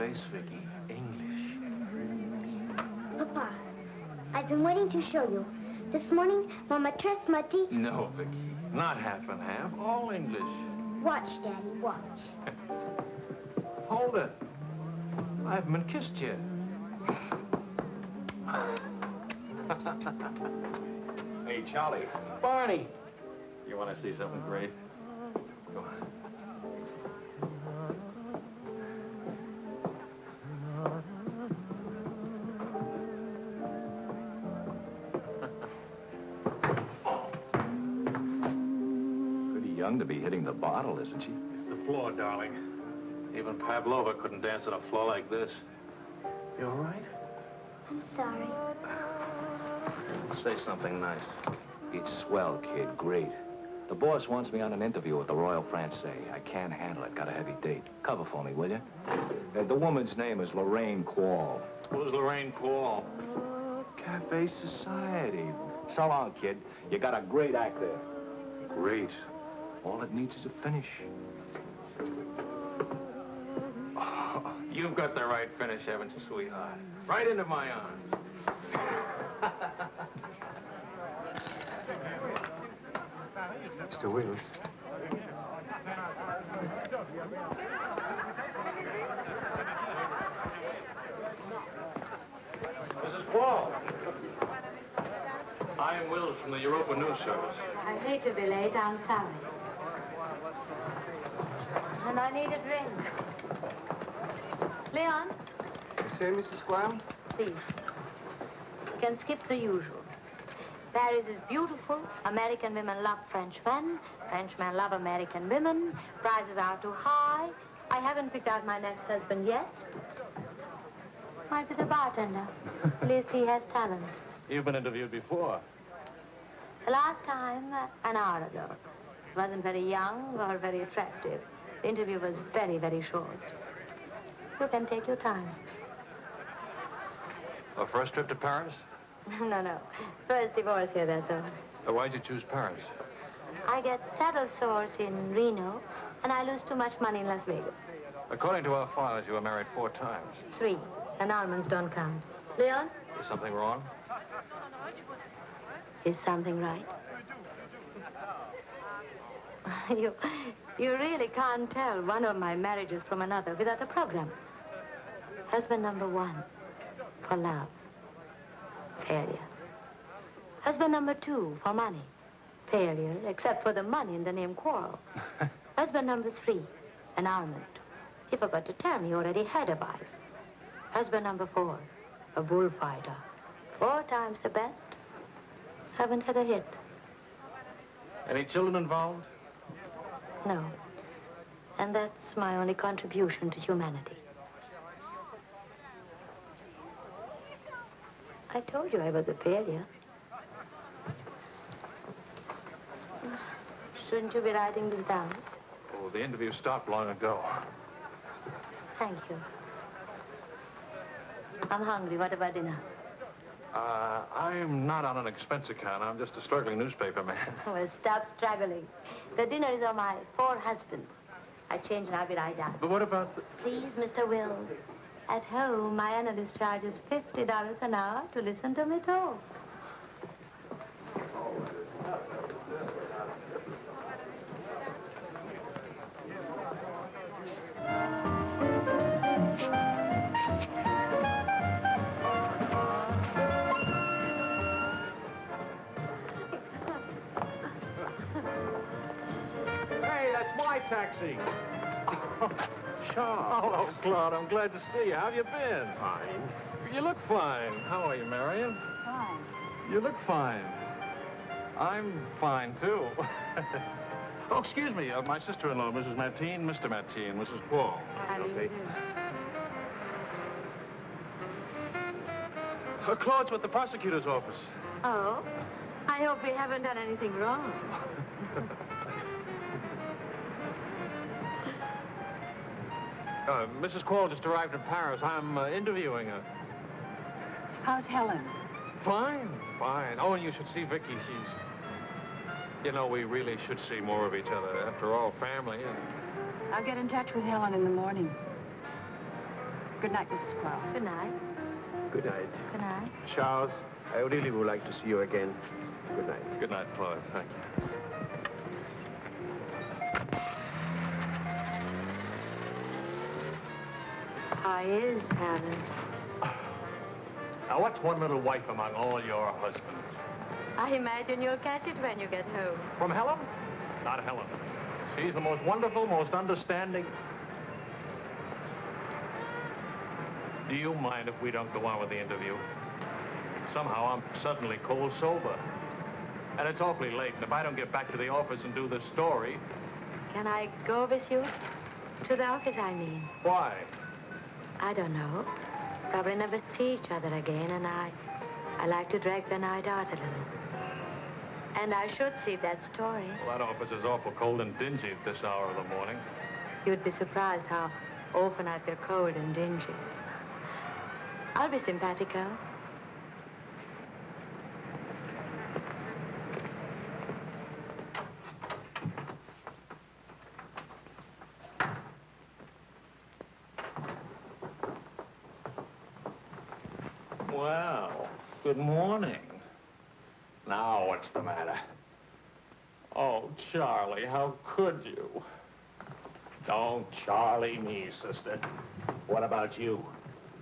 English, Vicky. English. Papa, I've been waiting to show you. This morning, Mama tressed my teeth. No, Vicky. Not half and half. All English. Watch, Daddy, watch. Hold it. I haven't been kissed yet. Hey, Charlie. Barney. You want to see something great? Go on. Pretty young to be hitting the bottle, isn't she? It's the floor, darling. Even Pavlova couldn't dance on a floor like this. You all right? I'm sorry. Say something nice. It's swell, kid. Great. The boss wants me on an interview with the Royal Francais. I can't handle it. Got a heavy date. Cover for me, will you? The woman's name is Lorraine Quall. Who's Lorraine Quall? Cafe Society. So long, kid. You got a great act there. Great. All it needs is a finish. Oh, you've got the right finish, haven't you, sweetheart? Right into my arms. Mr. Wills. Mrs. Quall. I am Wills from the Europa News Service. I hate to be late. I'm sorry. And I need a drink. Leon? You say, Mrs. Squire? Please. You can skip the usual. Paris is beautiful. American women love Frenchmen. Frenchmen love American women. Prices are too high. I haven't picked out my next husband yet. Might be the bartender. At least he has talent. You've been interviewed before. The last time, an hour ago. He wasn't very young or very attractive. The interview was very, very short. You can take your time. A first trip to Paris? No. First divorce here, that's all. Why'd you choose Paris? I get saddle sores in Reno, and I lose too much money in Las Vegas. According to our files, you were married 4 times. 3. Annulments don't count. Leon? Is something wrong? Is something right? You really can't tell one of my marriages from another without a program. Husband number 1, for love. Failure. Husband number 2, for money. Failure, except for the money in the name Quarrel. Husband number 3, annulment. He forgot to tell me he already had a wife. Husband number 4, a bullfighter. 4 times the best. Haven't had a hit. Any children involved? No. And that's my only contribution to humanity. I told you I was a failure. Shouldn't you be writing this down? Oh, the interview stopped long ago. Thank you. I'm hungry. What about dinner? I'm not on an expense account. I'm just a struggling newspaper man. Well, stop struggling. The dinner is on my 4 husbands. I change and I'll be right down. But what about the... Please, Mr. Wills. At home, my analyst charges $50 an hour to listen to me talk. My taxi. Charles. Hello, Claude. I'm glad to see you. How have you been? Fine. You look fine. How are you, Marion? Fine. You look fine. I'm fine, too. Oh, excuse me. My sister-in-law, Mrs. Mateen, Mr. Mateen, Mrs. Quall. Claude's with the prosecutor's office. Oh? I hope we haven't done anything wrong. Mrs. Quall just arrived in Paris. I'm interviewing her. How's Helen? Fine. Oh, and you should see Vicky. She's... You know, we really should see more of each other. After all, family. And... I'll get in touch with Helen in the morning. Good night, Mrs. Crow. Good night. Good night. Good night. Charles, I really would like to see you again. Good night. Good night, Claude. Thank you. How is Helen? Now, what's one little wife among all your husbands? I imagine you'll catch it when you get home. From Helen? Not Helen. She's the most wonderful, most understanding. Do you mind if we don't go on with the interview? Somehow I'm suddenly cold sober. And it's awfully late, and if I don't get back to the office and do this story... Can I go with you? To the office, I mean. Why? I don't know. Probably never see each other again, and I like to drag the night out a little. And I should see that story. Well, that office is awful cold and dingy at this hour of the morning. You'd be surprised how often I feel cold and dingy. I'll be simpatico. Well, good morning. Now, what's the matter? Oh, Charlie, how could you? Don't Charlie me, sister. What about you?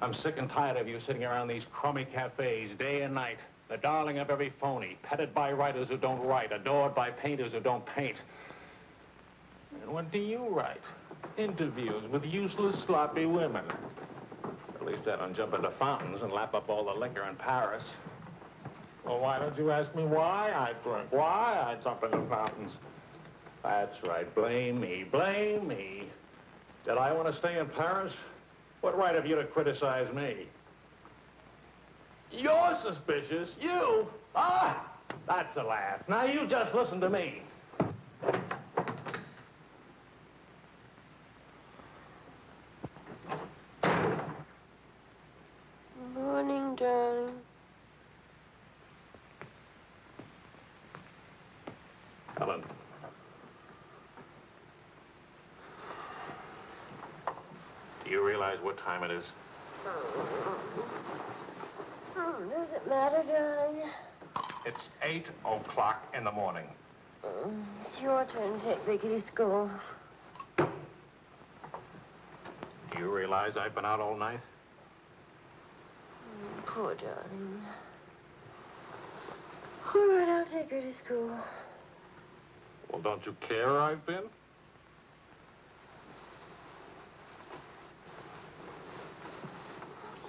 I'm sick and tired of you sitting around these crummy cafes day and night, the darling of every phony, petted by writers who don't write, adored by painters who don't paint. And what do you write? Interviews with useless, sloppy women. At least I don't jump into fountains and lap up all the liquor in Paris. Well, why don't you ask me why I drink? Why I jump into fountains? That's right. Blame me. Blame me. Did I want to stay in Paris? What right have you to criticize me? You're suspicious. You? Ah! That's a laugh. Now you just listen to me. Morning, darling. Helen. Do you realize what time it is? Does it matter, darling? It's 8 o'clock in the morning. It's your turn to take Vicky to school. Do you realize I've been out all night? Poor darling. All right, I'll take her to school. Well, don't you care where I've been?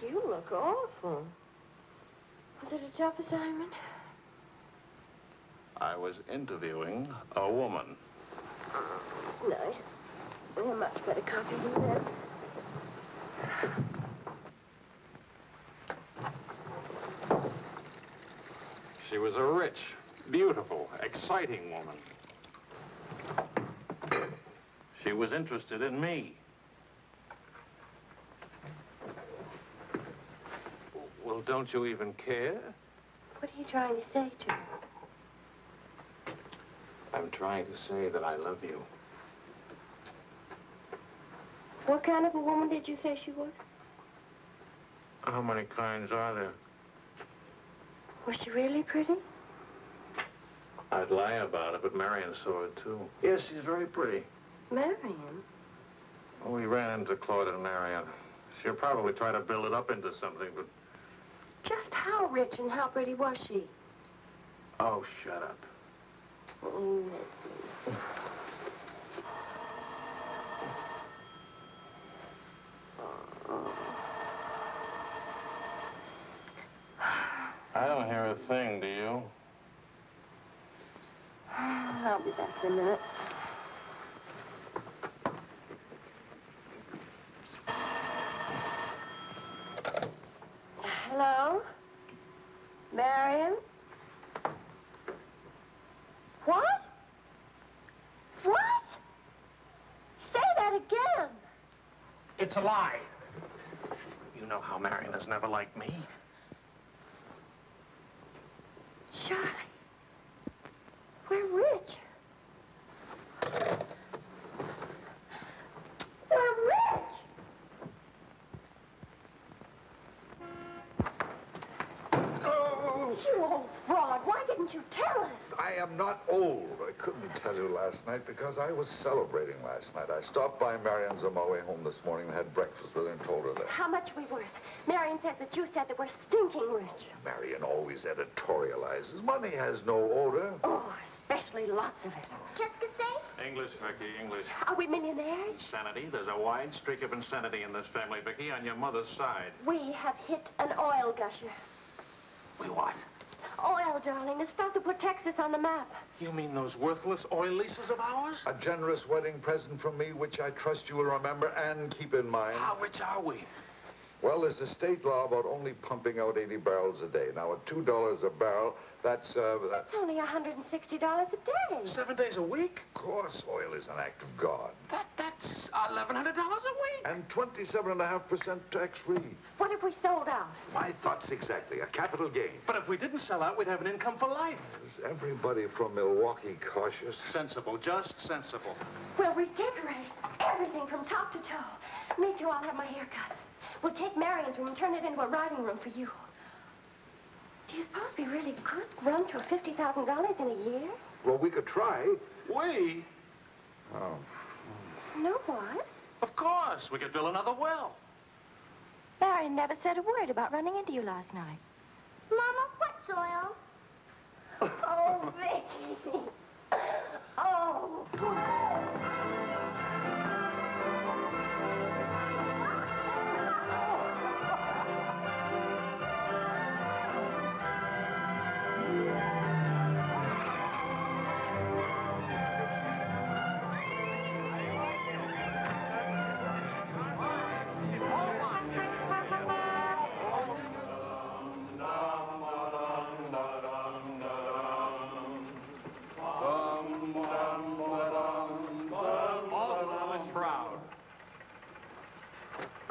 You look awful. Was it a tough assignment? I was interviewing a woman. It's nice. They're much better copy than that. She was a rich, beautiful, exciting woman. She was interested in me. Well, don't you even care? What are you trying to say to her? I'm trying to say that I love you. What kind of a woman did you say she was? How many kinds are there? Was she really pretty? I'd lie about it, but Marion saw it, too. Yes, she's very pretty. Marion? Well, we ran into Claude and Marion. She'll probably try to build it up into something, but... Just how rich and how pretty was she? Oh, shut up. Oh, I don't hear a thing, do you? I'll be back in a minute. Hello? Marion? What? What? Say that again. It's a lie. You know how Marion has never liked me. Charlie, we're rich. We're rich. old fraud. Why didn't you tell us? I am not old. I couldn't tell you last night because I was celebrating last night. I stopped by Marian's on my way home this morning and had breakfast with her and told her that. How much are we worth? Marion says that you said that we're stinking rich. Marian always editorializes. Money has no odor. Oh, especially lots of it. Qu'est-ce que c'est? English, Vicky, English. Are we millionaires? Insanity. There's a wide streak of insanity in this family, Vicky, on your mother's side. We have hit an oil gusher. We what? Oil, darling, the stuff that put Texas on the map. You mean those worthless oil leases of ours? A generous wedding present from me, which I trust you will remember and keep in mind. How rich are we? Well, there's a state law about only pumping out 80 barrels a day. Now, at $2 a barrel, that's only $160 a day. 7 days a week? Of course, oil is an act of God. That's $1,100 a week. And 27.5% tax-free. What if we sold out? My thoughts exactly. A capital gain. But if we didn't sell out, we'd have an income for life. Is everybody from Milwaukee cautious? Sensible, just sensible. We'll redecorate everything from top to toe. Me too, I'll have my hair cut. We'll take Marion's room and turn it into a riding room for you. Do you suppose we really could run through $50,000 in a year? Well, we could try. We? Oh. No, what? Of course. We could drill another well. Marion never said a word about running into you last night. Mama, what's oil? Oh, Vicky. Oh.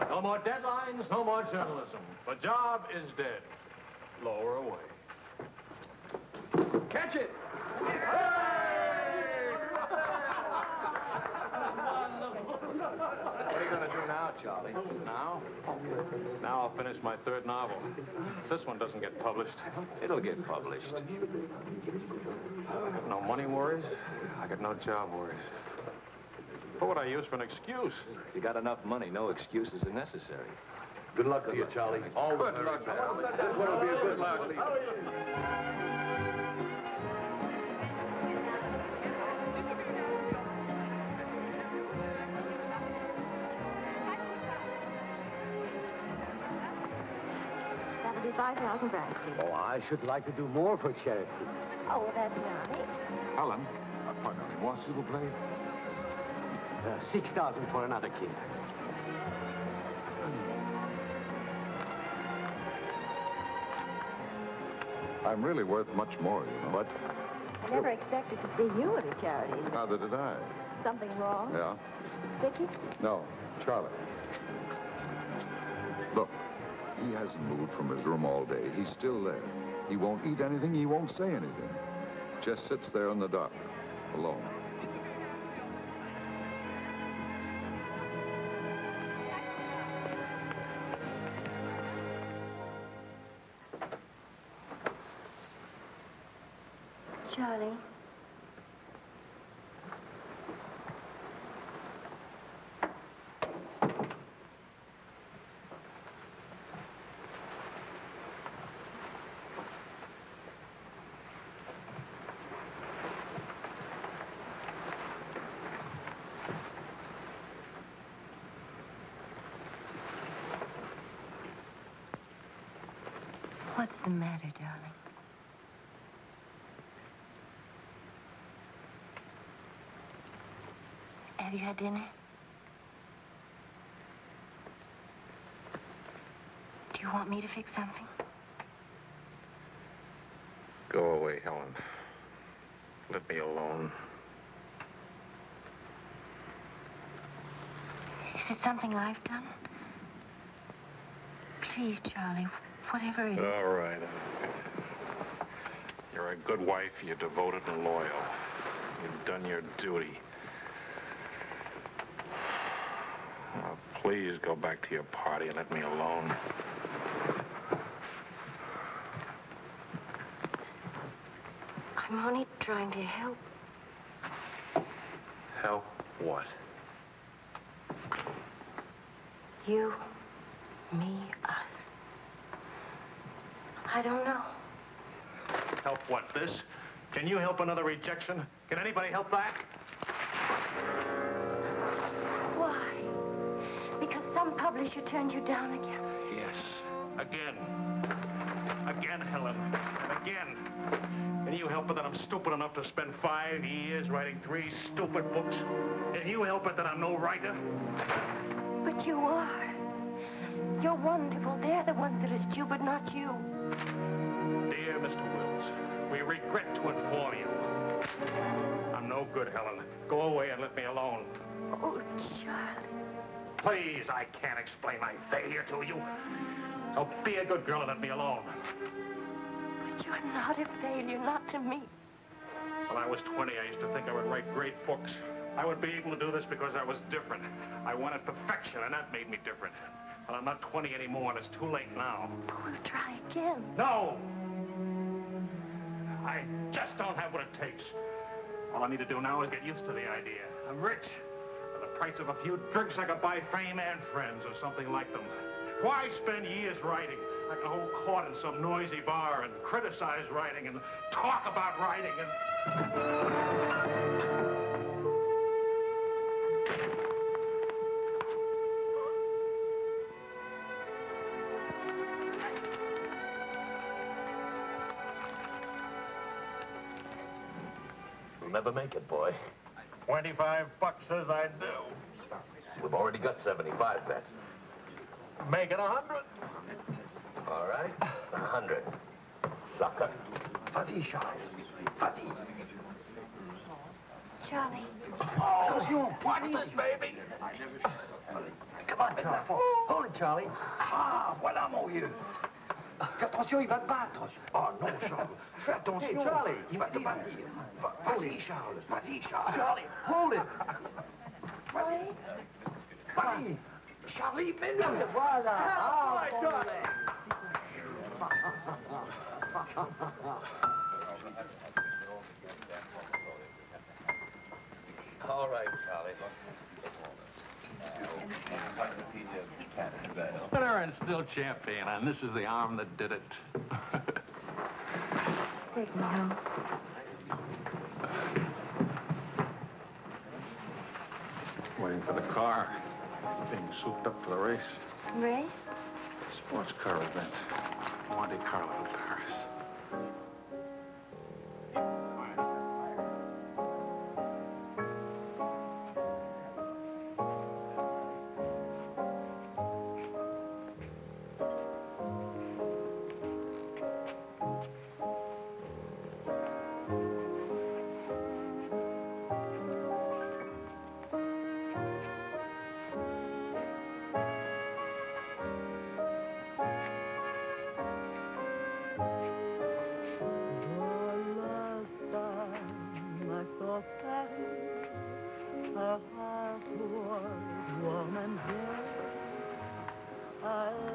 No more deadlines, no more journalism. The job is dead. Lower away. Catch it! What are you going to do now, Charlie? Now? Now I'll finish my third novel. This one doesn't get published. It'll get published. I got no money worries. I got no job worries. What would I use for an excuse? If you got enough money, no excuses are necessary. Good luck to you, Charlie. All the Good luck, very best. This one will be a good luck. That'll be 5,000 francs, please. Oh, I should like to do more for charity. Oh, well, that's nice. Helen, pardonnez-moi, s'il vous plaît. 6,000 for another kiss. I'm really worth much more, you know. What? I never expected to see you at a charity. Neither did I. Something wrong? Yeah? Vicky? No, Charlie. Look, he hasn't moved from his room all day. He's still there. He won't eat anything. He won't say anything. Just sits there in the dark, alone. Charlie. What's the matter, darling? Have you had dinner? Do you want me to fix something? Go away, Helen. Let me alone. Is it something I've done? Please, Charlie, whatever it is. All right. You're a good wife. You're devoted and loyal. You've done your duty. Now, please go back to your party and let me alone. I'm only trying to help. Help what? You, me, us. I don't know. Help what, this? Can you help another rejection? Can anybody help that? Why? Because some publisher turned you down again. Yes. Again. Again, Helen. Again. Can you help it that I'm stupid enough to spend 5 years writing 3 stupid books? Can you help it that I'm no writer? But you are. You're wonderful. They're the ones that are stupid, not you. Dear Mr. Wills, we regret to inform you. I'm no good, Helen. Go away and let me alone. Oh, Charlie. Please, I can't explain my failure to you. So be a good girl and let me alone. But you're not a failure, not to me. When I was 20, I used to think I would write great books. I would be able to do this because I was different. I wanted perfection, and that made me different. But I'm not 20 anymore, and it's too late now. We'll try again. No! I just don't have what it takes. All I need to do now is get used to the idea. I'm rich. For the price of a few drinks, I could buy fame and friends or something like them. Why spend years writing? I can hold court in some noisy bar and criticize writing and talk about writing and... You'll never make it, boy. $25 says I do. We've already got 75 bet. Make it 100. All right, 100. Sucker. Vas-y, Charles. Vas-y. Charlie. Attention. Watch this, baby. Come on, Charlie. Hold it, Charlie. Ah, voilà, mon vieux. Fais attention, il va te battre. Oh, non, Charles. Fais attention. Hey, Charlie, il va te battre. Vas-y, Charles. Vas-y, Charles. Charlie, hold it. Charlie. Vas-y. Charlie, mets-le. Voilà. Ah, Charlie. All right, Charlie. Winner and still champion, and this is the arm that did it. Take me home. Waiting for the car. Being souped up for the race. Ray? Sports car event. Monte Carlo, Paris.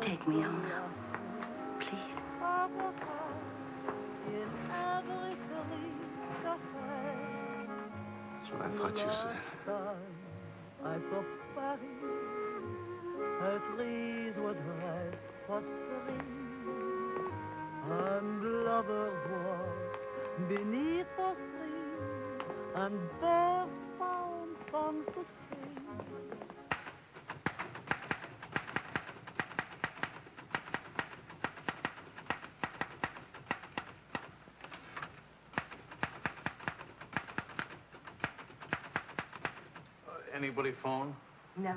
Take me home now, please. That's what I thought you said. And lovers walk beneath the sea, and birds found songs to sing. Anybody phone? No.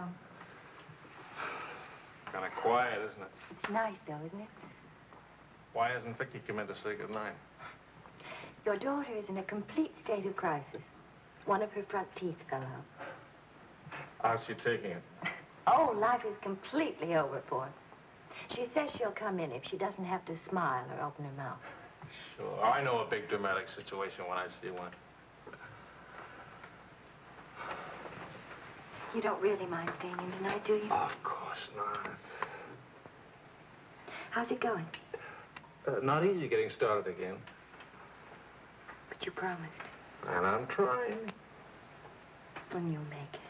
Kind of quiet, isn't it? Nice, though, isn't it? Why hasn't Vicky come in to say goodnight? Your daughter is in a complete state of crisis. One of her front teeth fell out. How's she taking it? Oh, life is completely over for her. She says she'll come in if she doesn't have to smile or open her mouth. Sure. I know a big dramatic situation when I see one. You don't really mind staying in tonight, do you? Of course not. How's it going? Not easy getting started again. But But you promised. And I'm trying. When you make it.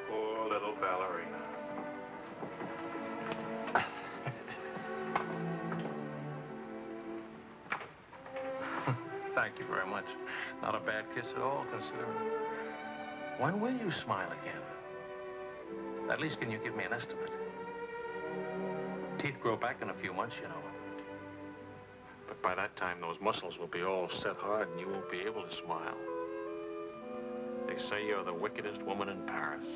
Poor little ballerina. Thank you very much. Not a bad kiss at all, considering. When will you smile again? At least can you give me an estimate? Teeth grow back in a few months, you know. But by that time, those muscles will be all set hard and you won't be able to smile. They say you're the wickedest woman in Paris.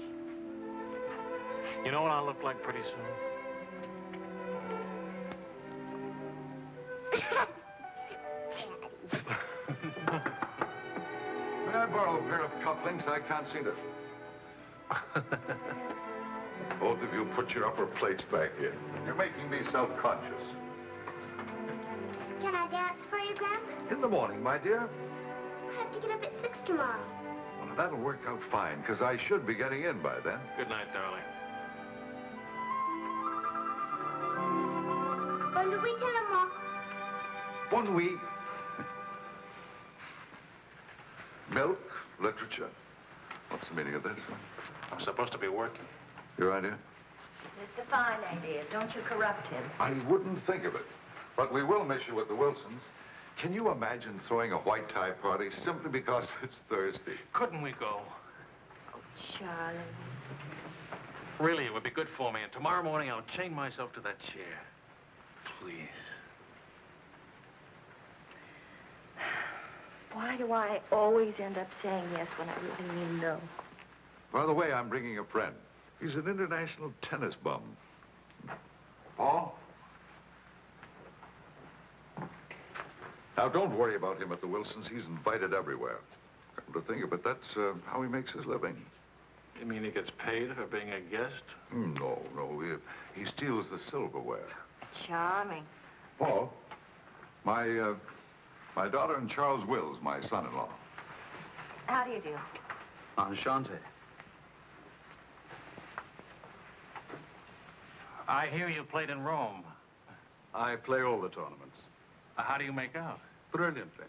You know what I'll look like pretty soon? May I borrow a pair of cufflinks? I can't seem to... Both of you put your upper plates back in. You're making me self-conscious. Can I dance for you, Grandpa? In the morning, my dear. I have to get up at 6 tomorrow. Well, that'll work out fine, because I should be getting in by then. Good night, darling. Bonne nuit, maman. Bonne nuit. Milk, literature. What's the meaning of this? I'm supposed to be working. Your idea? It's a fine idea. Don't you corrupt him. I wouldn't think of it. But we will miss you with the Wilsons. Can you imagine throwing a white tie party simply because it's Thursday? Couldn't we go? Oh, Charlie. Really, it would be good for me. And tomorrow morning, I'll chain myself to that chair. Please. Why do I always end up saying yes when I really mean no? By the way, I'm bringing a friend. He's an international tennis bum. Paul? Now, don't worry about him at the Wilsons. He's invited everywhere. Come to think of it, that's how he makes his living. You mean he gets paid for being a guest? No. He steals the silverware. Charming. Paul, my daughter and Charles Wills, my son-in-law. How do you do? Enchanté. I hear you played in Rome. I play all the tournaments. How do you make out? Brilliantly.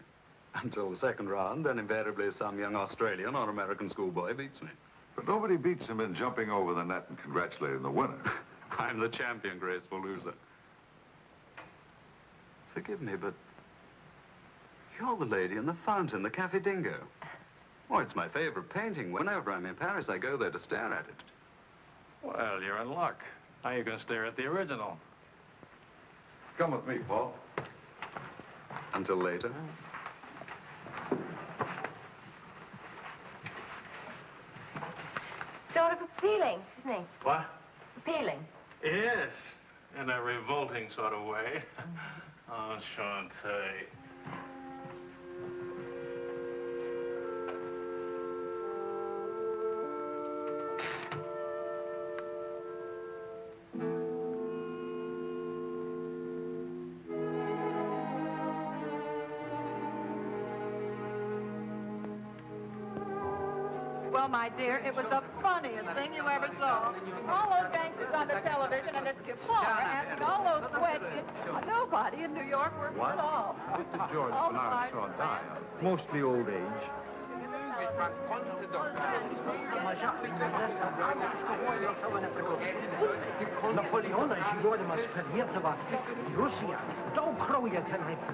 Until the second round, then invariably some young Australian or American schoolboy beats me. But nobody beats him in jumping over the net and congratulating the winner. I'm the champion graceful loser. Forgive me, but you're the lady in the fountain, the Café Dingo. Oh, it's my favorite painting. Whenever I'm in Paris, I go there to stare at it. Well, you're in luck. Now you can stare at the original. Come with me, Paul. Until later. Sort of appealing, isn't he? What? Appealing. Yes, in a revolting sort of way. Enchanté. Well, my dear, it was the funniest thing you ever saw. All those gangsters on the television and this Kefar asking all those questions. Nobody in New York works at all. Mr. George All Bernard the saw die. Mostly old age.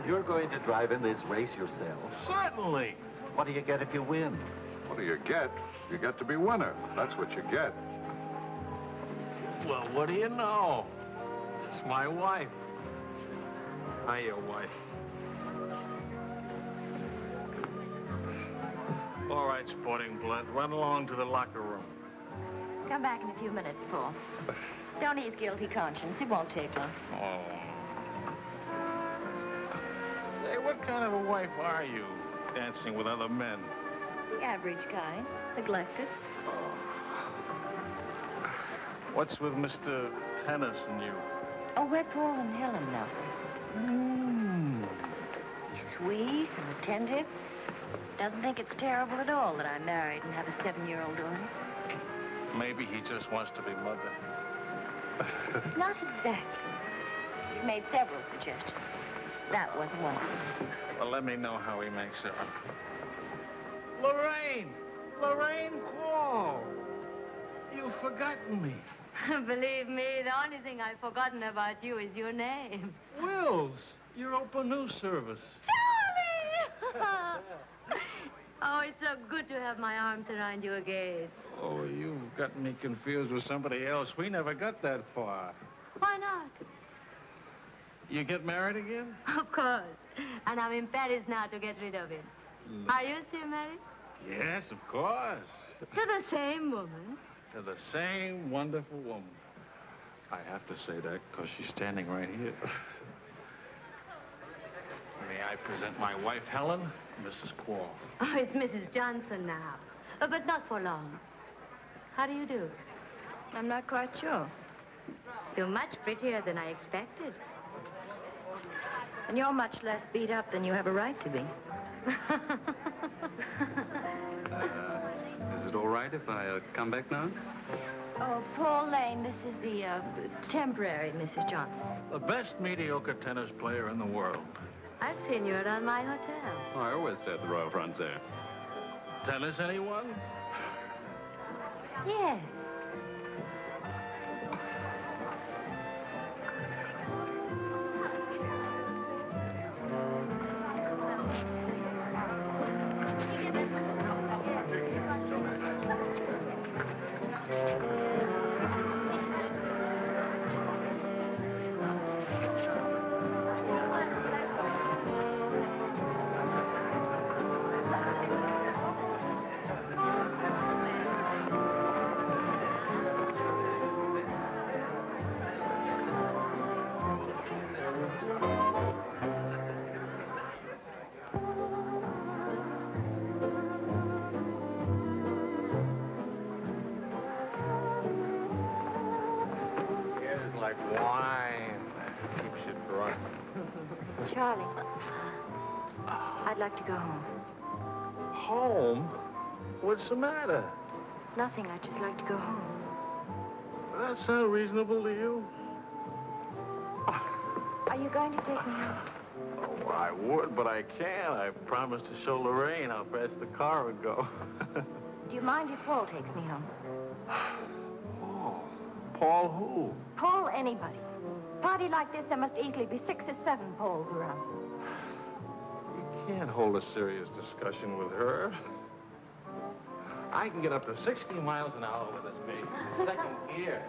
You're going to drive in this race yourself? Certainly. What do you get if you win? What do you get? You get to be winner. That's what you get. Well, what do you know? It's my wife. Hi, your wife. All right, sporting blood, run along to the locker room. Come back in a few minutes, Paul. Don't ease guilty conscience. It won't take long. Oh. Say, what kind of a wife are you, dancing with other men? The average kind. Neglected. Oh. What's with Mr. Tennis and you? Oh, we're Paul and Helen now. He's sweet and attentive. Doesn't think it's terrible at all that I'm married and have a 7-year-old daughter. Maybe he just wants to be mother. Not exactly. He's made several suggestions. That wasn't one of them. Well, let me know how he makes it. Lorraine! Lorraine Quall! You've forgotten me. Believe me, the only thing I've forgotten about you is your name. Wills, your open news service. Charlie! Oh, it's so good to have my arms around you again. Oh, you've gotten me confused with somebody else. We never got that far. Why not? You get married again? Of course. And I'm in Paris now to get rid of him. Are you still married? Yes, of course. To the same woman. To the same wonderful woman. I have to say that because she's standing right here. May I present my wife, Helen, Mrs. Quall. Oh, it's Mrs. Johnson now. But not for long. How do you do? I'm not quite sure. You're much prettier than I expected. And you're much less beat up than you have a right to be. Is it all right if I come back now? Oh, Paul Lane, this is the temporary Mrs. Johnson. The best mediocre tennis player in the world. I've seen you around my hotel. Oh, I always stay at the Royal Frontier. Tennis, anyone? Yes. Like wine. Keeps you drunk. Charlie, I'd like to go home. Home? What's the matter? Nothing, I'd just like to go home. Does that sound reasonable to you? Are you going to take me home? Oh, I would, but I can't. I promised to show Lorraine how fast the car would go. Do you mind if Paul takes me home? Paul who? Paul anybody. Party like this, there must easily be 6 or 7 Pauls around. You can't hold a serious discussion with her. I can get up to 60 miles an hour with this baby. Second gear.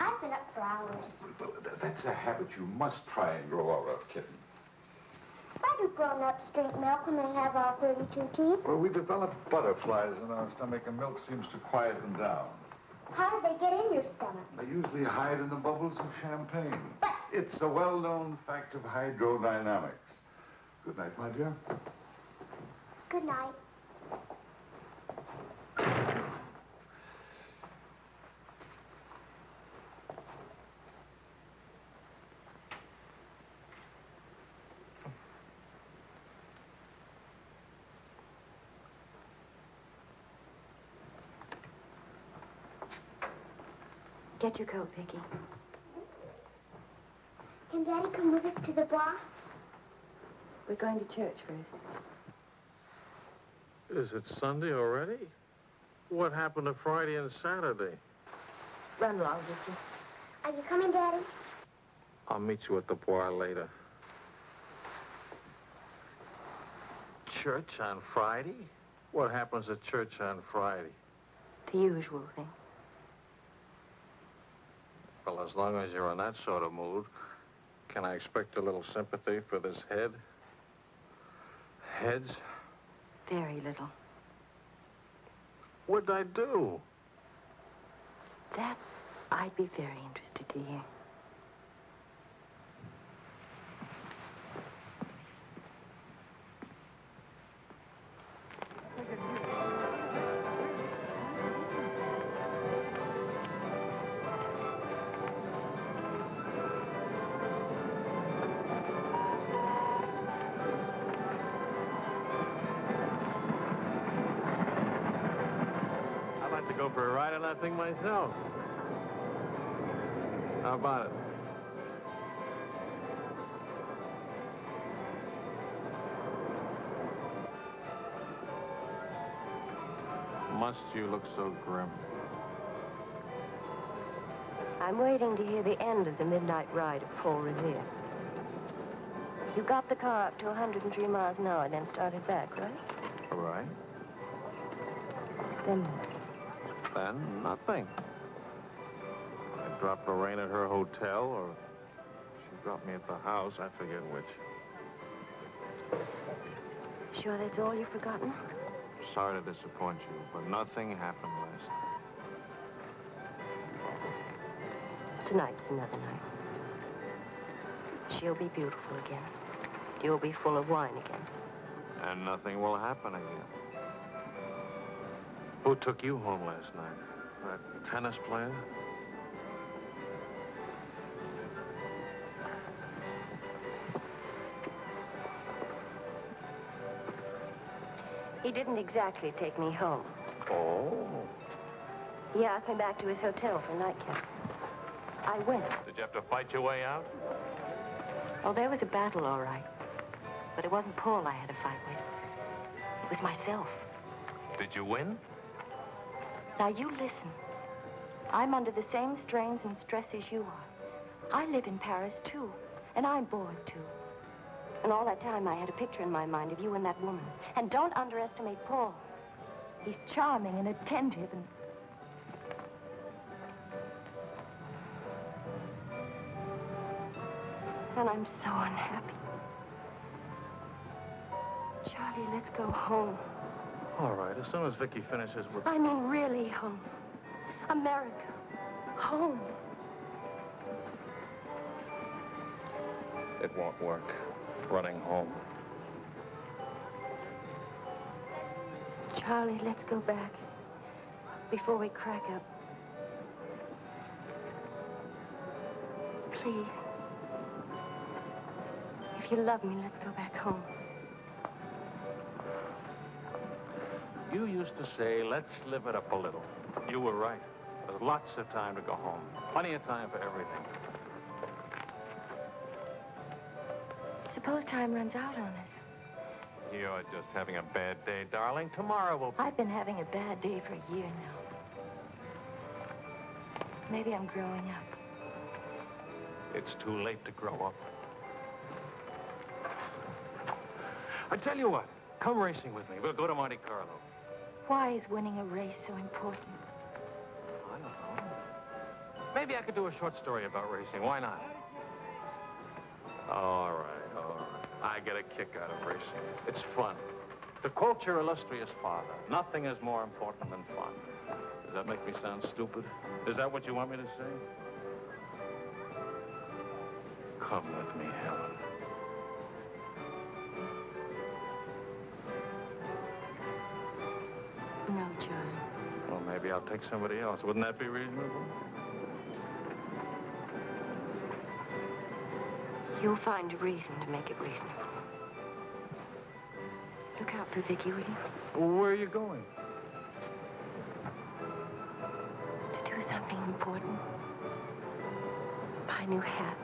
I've been up for hours. That's a habit you must try and grow out of, kitten. Why do grown-ups drink milk when they have all 32 teeth? Well, we develop butterflies in our stomach, and milk seems to quiet them down. How do they get in your stomach? They usually hide in the bubbles of champagne. It's a well-known fact of hydrodynamics. Good night, my dear. Good night. Get your coat, Vicky. Can Daddy come with us to the bar? We're going to church first. Is it Sunday already? What happened to Friday and Saturday? Run along, Vicky. Are you coming, Daddy? I'll meet you at the bar later. Church on Friday? What happens at church on Friday? The usual thing. Well, as long as you're in that sort of mood, can I expect a little sympathy for this head? Heads? Very little. What'd I do? That I'd be very interested to hear. I'd like to go for a ride on that thing myself. How about it? Must you look so grim? I'm waiting to hear the end of the midnight ride of Paul Revere. You got the car up to 103 miles an hour, then started back, right? All right. Then what? Then nothing. I dropped Lorraine at her hotel, or she dropped me at the house. I forget which. Sure that's all you've forgotten? Sorry to disappoint you, but nothing happened last night. Tonight's another night. She'll be beautiful again. You'll be full of wine again. And nothing will happen again. Who took you home last night? That tennis player? He didn't exactly take me home. Oh. He asked me back to his hotel for a nightcap. I went. Did you have to fight your way out? Oh, there was a battle, all right. But it wasn't Paul I had to fight with. It was myself. Did you win? Now, you listen. I'm under the same strains and stresses you are. I live in Paris, too. And I'm bored, too. And all that time, I had a picture in my mind of you and that woman. And don't underestimate Paul. He's charming and attentive and... And I'm so unhappy. Charlie, let's go home. All right, as soon as Vicky finishes with... I mean, really home. America. Home. It won't work. Running home. Charlie, let's go back. Before we crack up. Please. If you love me, let's go back home. You used to say, let's live it up a little. You were right. There's lots of time to go home. Plenty of time for everything. Suppose time runs out on us. You're just having a bad day, darling. Tomorrow will be... I've been having a bad day for a year now. Maybe I'm growing up. It's too late to grow up. I tell you what, come racing with me. We'll go to Monte Carlo. Why is winning a race so important? I don't know. Maybe I could do a short story about racing. Why not? All right, all right. I get a kick out of racing. It's fun. To quote your illustrious father, nothing is more important than fun. Does that make me sound stupid? Is that what you want me to say? Come with me, Helen. No, John. Well, maybe I'll take somebody else. Wouldn't that be reasonable? You'll find a reason to make it reasonable. Look out for Vicky, will you? Well, where are you going? To do something important. Buy a new hat.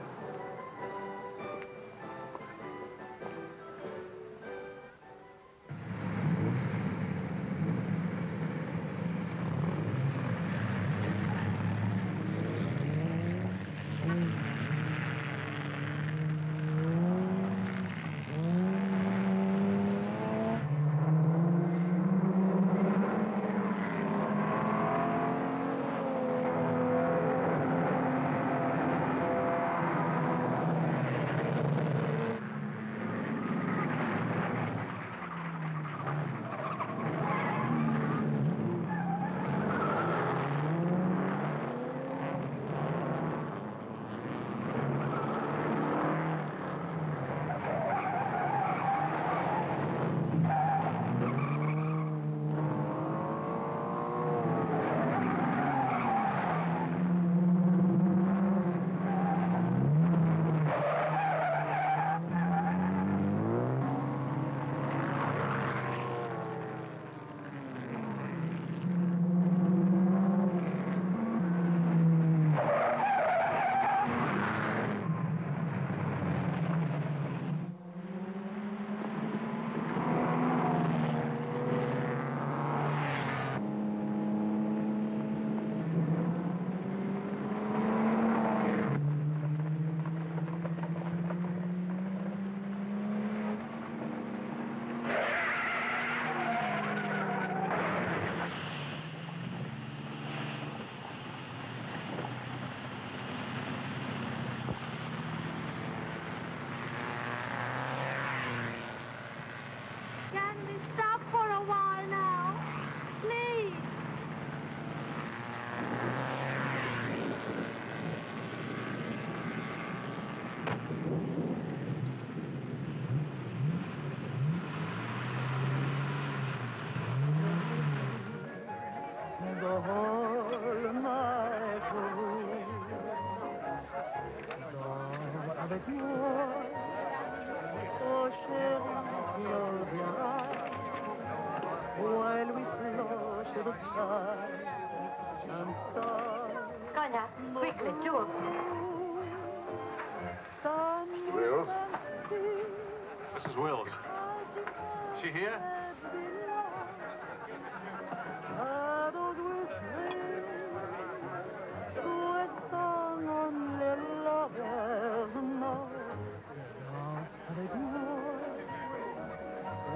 she here?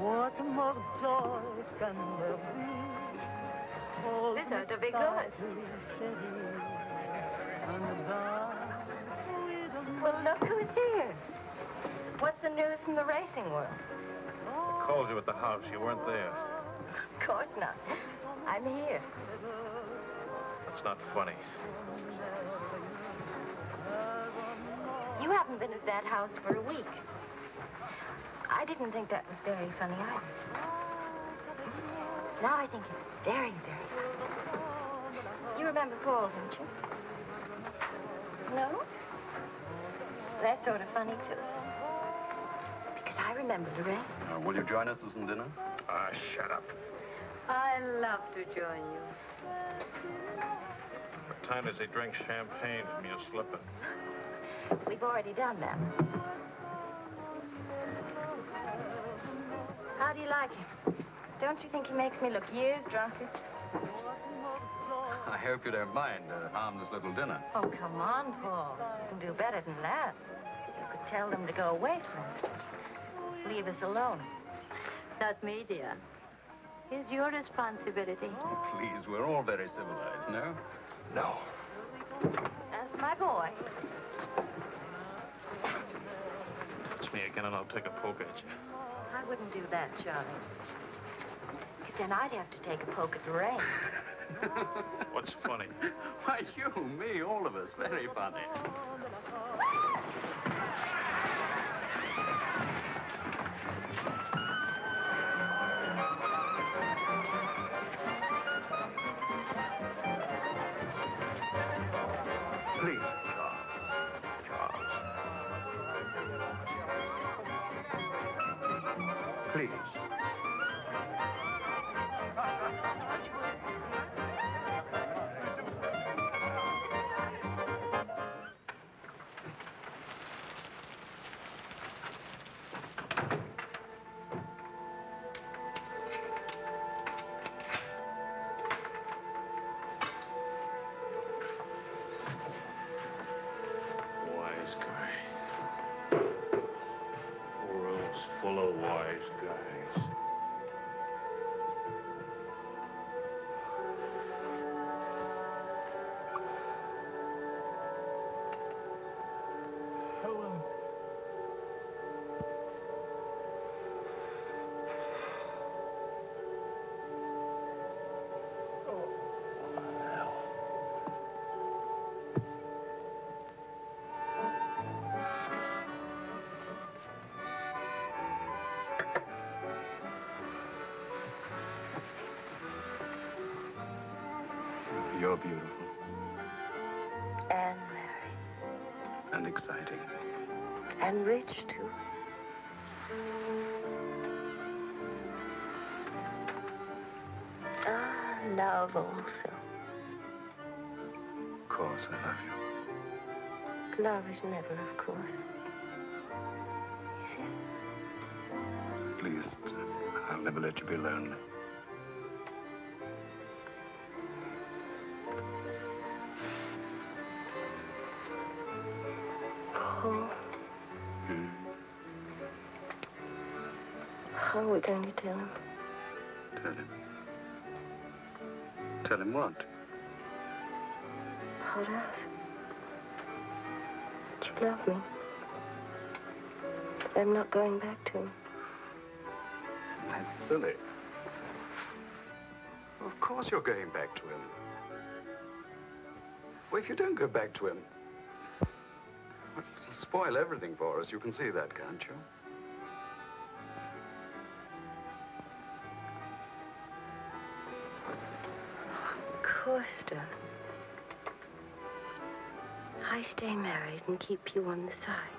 What more joy can there be? This ought to be good. Well, look who's here. What's the news from the racing world? I called you at the house. You weren't there. Of course not. I'm here. That's not funny. You haven't been at that house for a week. I didn't think that was very funny either. Now I think it's very, very funny. You remember Paul, don't you? No? That's sort of funny, too. Because I remember Lorraine. Will you join us for some dinner? Ah, shut up. I love to join you. What time does he drink champagne from your slipper? We've already done that. How do you like him? Don't you think he makes me look years drunker? I hope you don't mind a harmless little dinner. Oh, come on, Paul. You can do better than that. You could tell them to go away, for instance. Leave us alone. Not me, dear. It's your responsibility. Please, we're all very civilized, no? No. That's my boy. Touch me again and I'll take a poke at you. I wouldn't do that, Charlie. Because then I'd have to take a poke at Lorraine. What's funny? Why, you, me, all of us. Very funny. Please, Charles. Please. Wise guy. World's full of wise guys. Helen. You're beautiful. And married. And exciting. And rich, too. Ah, love also. Of course, I love you. Love is never, of course. At least, I'll never let you be lonely. Paul. How are we going to tell him? Tell him. Tell him what? About us. That you love me. I'm not going back to him. That's silly. Of course you're going back to him. Well, if you don't go back to him, it'll spoil everything for us. You can see that, can't you? Of course, darling. I stay married and keep you on the side.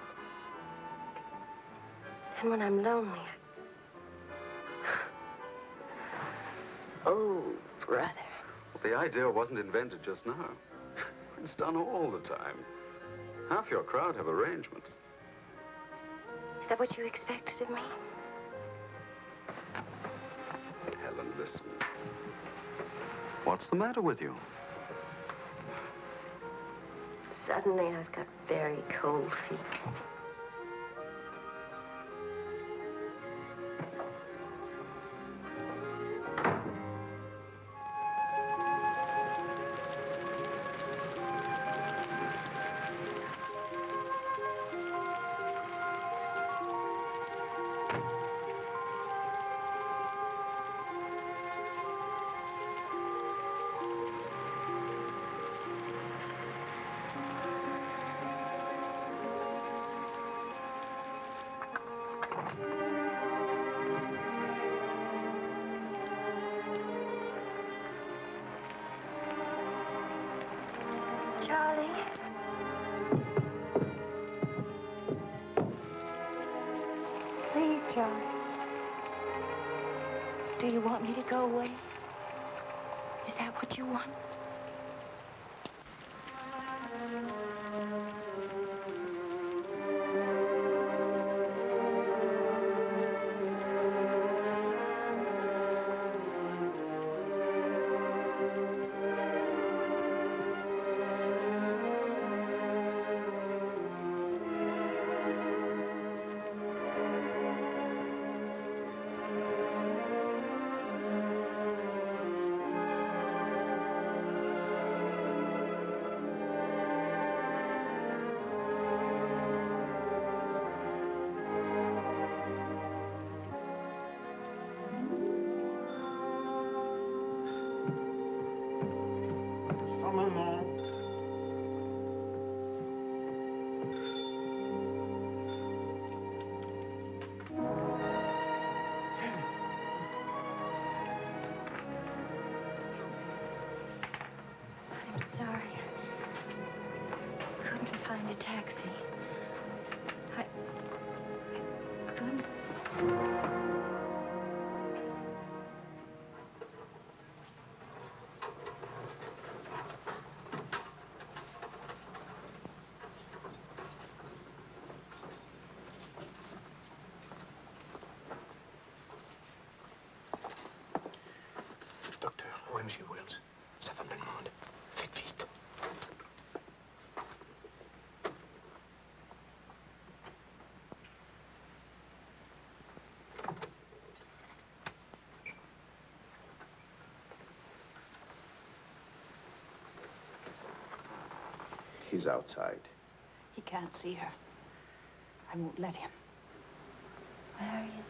And when I'm lonely, Oh, brother. Well, the idea wasn't invented just now. It's done all the time. Half your crowd have arrangements. Is that what you expected of me? nervous. What's the matter with you? Suddenly, I've got very cold feet. Charlie? Please, Charlie. Do you want me to go away? Is that what you want? Find a taxi. I couldn't. Docteur, OMG Wells, sa femme me demande. Faites vite. He's outside. He can't see her. I won't let him. Where are you?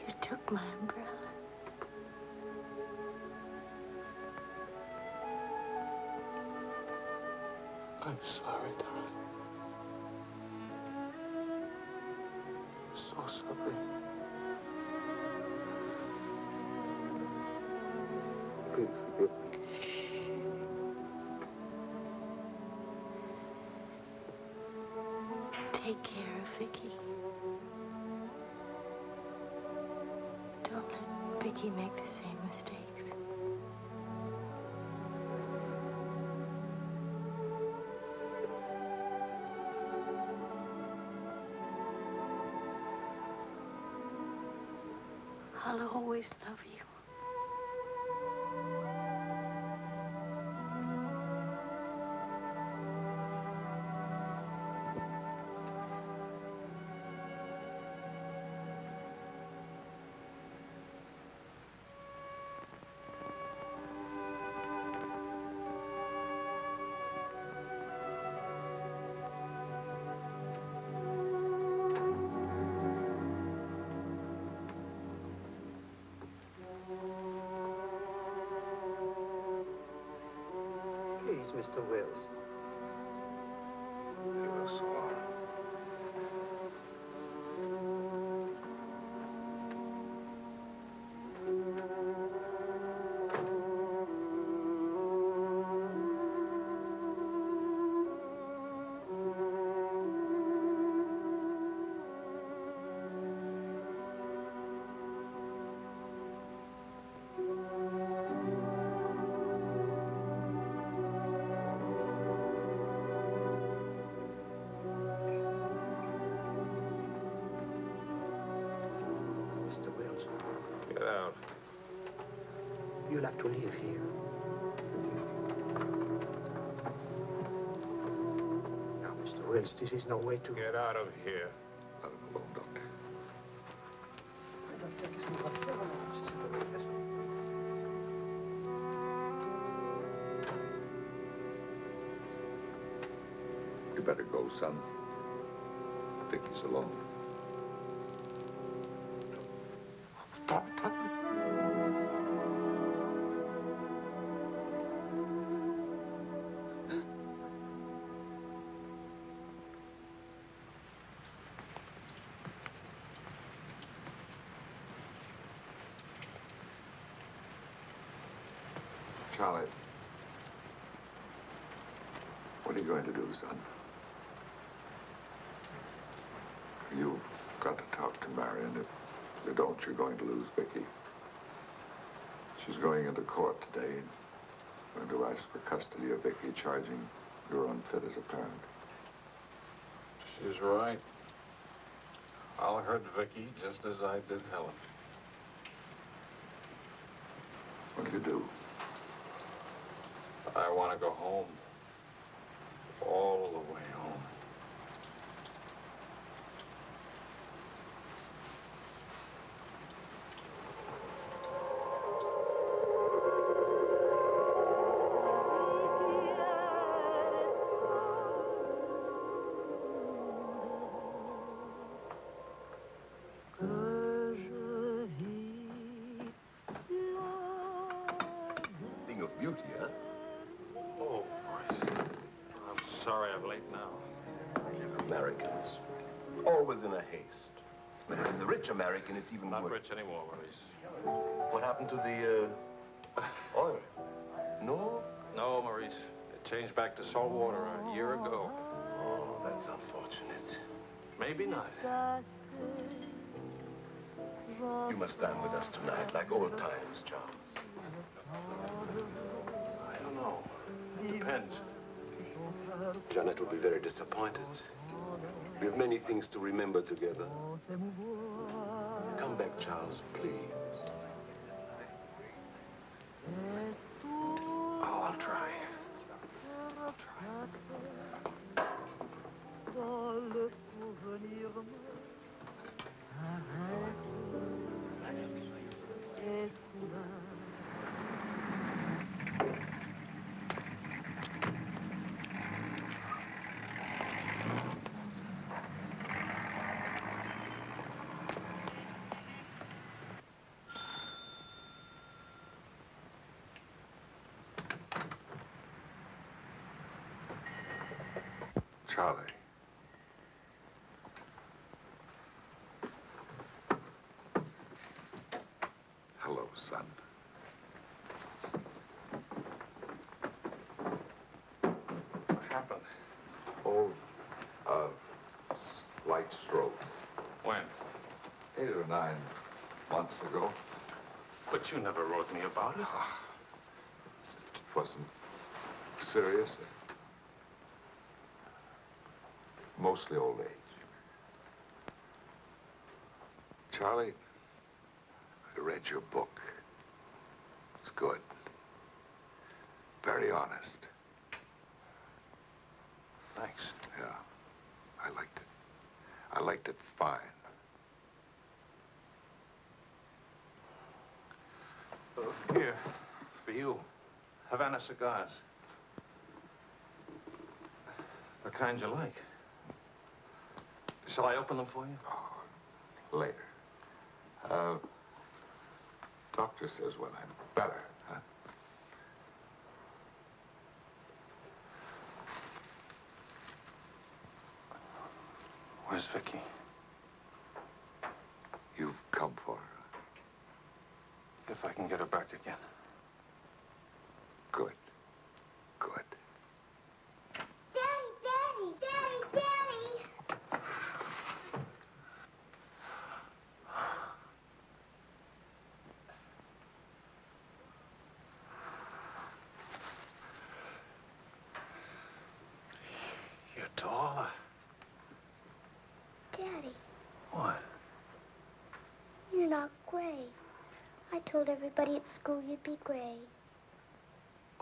You took my umbrella. I'm sorry, darling. So sorry. Please forgive me. Take care of Vicky. Don't let Vicky make the same mistakes. I'll always love you. Mr. Wills. Ever so long. Get out. You'll have to leave here. Now, Mr. Wills, this is no way to... Get out of here. Let him alone, Doctor. You better go, son. Vicky's alone. Charlie, what are you going to do, son? You've got to talk to Marion. If you don't, you're going to lose Vicky. She's going into court today and going to ask for custody of Vicky, charging you're unfit as a parent. She's right. I'll hurt Vicky just as I did Helen. What do you do? I want to go home. All the way home. Thing of beauty, huh? Oh, I'm sorry I'm late now. Americans, always in a haste. But as a rich American, it's even Not worse. rich anymore, Maurice. What happened to the oil? No? No, Maurice. It changed back to salt water a year ago. Oh, that's unfortunate. Maybe not. You must dine with us tonight, like old times, Charles. I don't know. Depends. Janet will be very disappointed. We have many things to remember together. Come back, Charles, please. Oh, I'll try. Charlie. Hello, son. What happened? Oh, slight stroke. When? 8 or 9 months ago. But you never wrote me about it. It wasn't serious. Mostly old age. Charlie, I read your book. It's good. Very honest. Thanks. Yeah, I liked it. I liked it fine. Here, for you. Havana cigars. The kind you like. Shall I open them for you? Oh, later. Doctor says when I'm better, huh? Where's Vicky? You've come for her. If I can get her back again. Good. Good. Daddy, Daddy, Daddy, Daddy! You're taller. Daddy, What? you're not gray. I told everybody at school you'd be gray.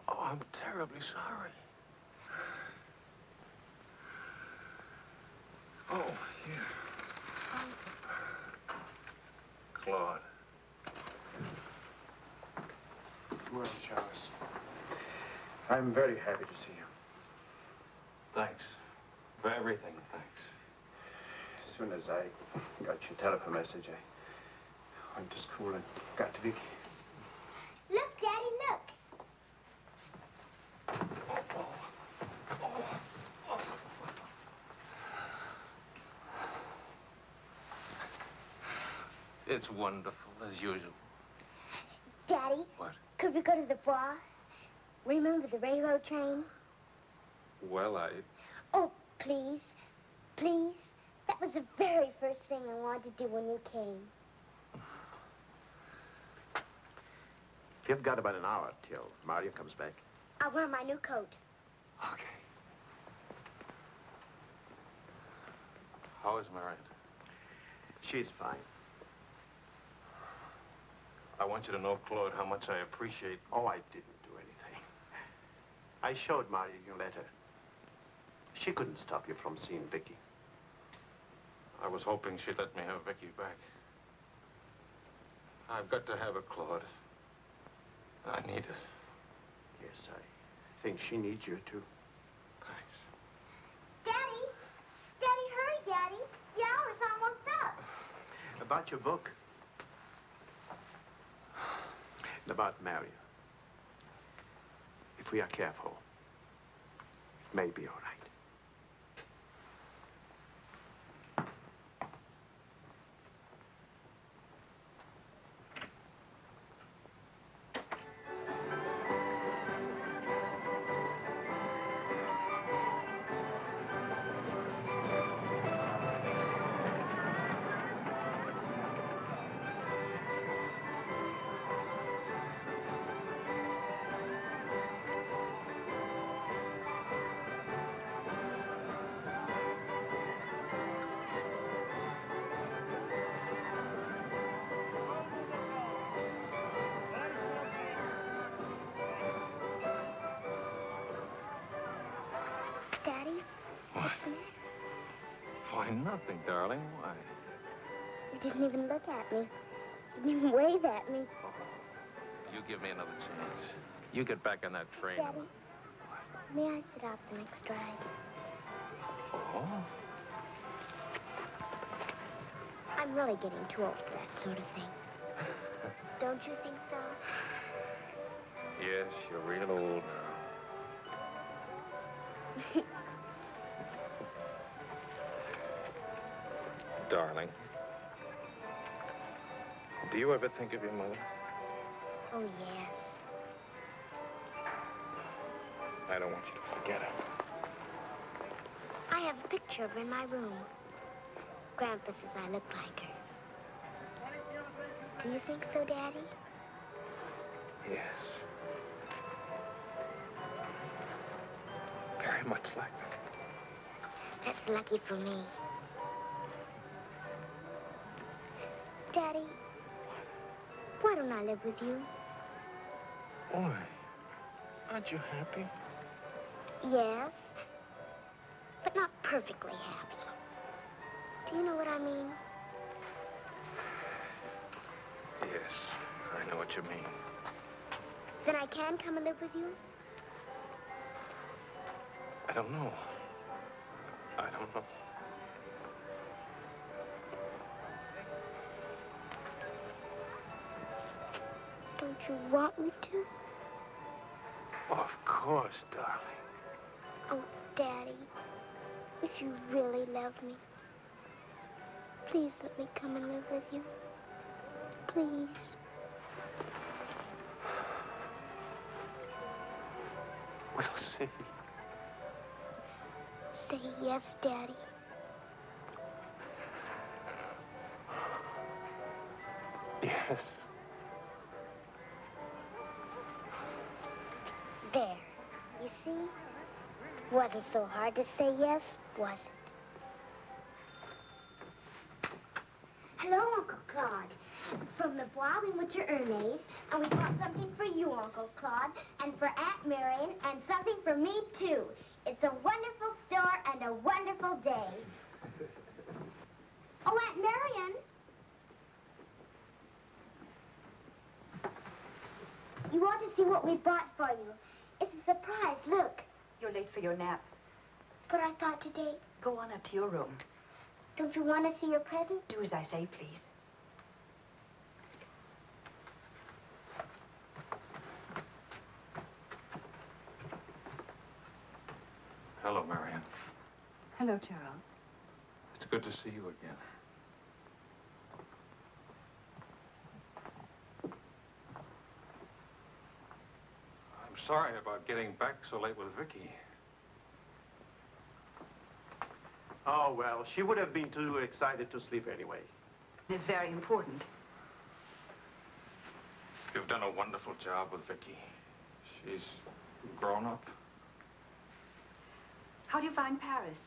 Oh, I'm terribly sorry. Oh, here. Claude. Well, Charles, I'm very happy to see you. Thanks. For everything, thanks. As soon as I got your telephone message, I went to school and got to Vicky. Look, Daddy, look. It's wonderful, as usual. Daddy? What? Could we go to the bar? Remember the railroad train? Well, Oh, please. Please. That was the very first thing I wanted to do when you came. You've got about an hour till Mario comes back. I'll wear my new coat. Okay. How is Miranda? She's fine. I want you to know, Claude, how much I appreciate... Oh, I didn't do anything. I showed Mario your letter. She couldn't stop you from seeing Vicky. I was hoping she'd let me have Vicky back. I've got to have her, Claude. I need her. Yes, I think she needs you, too. Thanks. Daddy! Daddy, hurry, Daddy. The hour's almost up. About your book. And about Mario. If we are careful, it may be all right. Daddy? What? Why, nothing, darling. Why? You didn't even look at me. You didn't even wave at me. You give me another chance. You get back on that train. Daddy, may I sit out the next ride? Oh? I'm really getting too old for that sort of thing. Don't you think so? Yes, you're real old now. Darling, do you ever think of your mother? Oh, yes. I don't want you to forget her. I have a picture of her in my room. Grandpa says I look like her. Do you think so, Daddy? Yes. Very much like her. That's lucky for me. Daddy, why don't I live with you? Why? Aren't you happy? Yes, but not perfectly happy. Do you know what I mean? Yes, I know what you mean. Then I can come and live with you? I don't know. I don't know. Don't you want me to? Of course, darling. Oh, Daddy, if you really love me, Please let me come and live with you. Please. We'll see. Say yes, Daddy. Yes. There. You see? Wasn't so hard to say yes, was it? Hello, Uncle Claude. From the Bois, we went to Ernest, and we bought something for you, Uncle Claude, and for Aunt Marion, and something for me, too. It's a wonderful store and a wonderful day. Oh, Aunt Marion! You ought to see what we bought for you. It's a surprise, look. You're late for your nap. But I thought today... Go on up to your room. Don't you want to see your present? Do as I say, please. Hello, Marion. Hello, Charles. It's good to see you again. I'm sorry about getting back so late with Vicky. Oh, well, she would have been too excited to sleep anyway. It's very important. You've done a wonderful job with Vicky. She's grown up. How do you find Paris?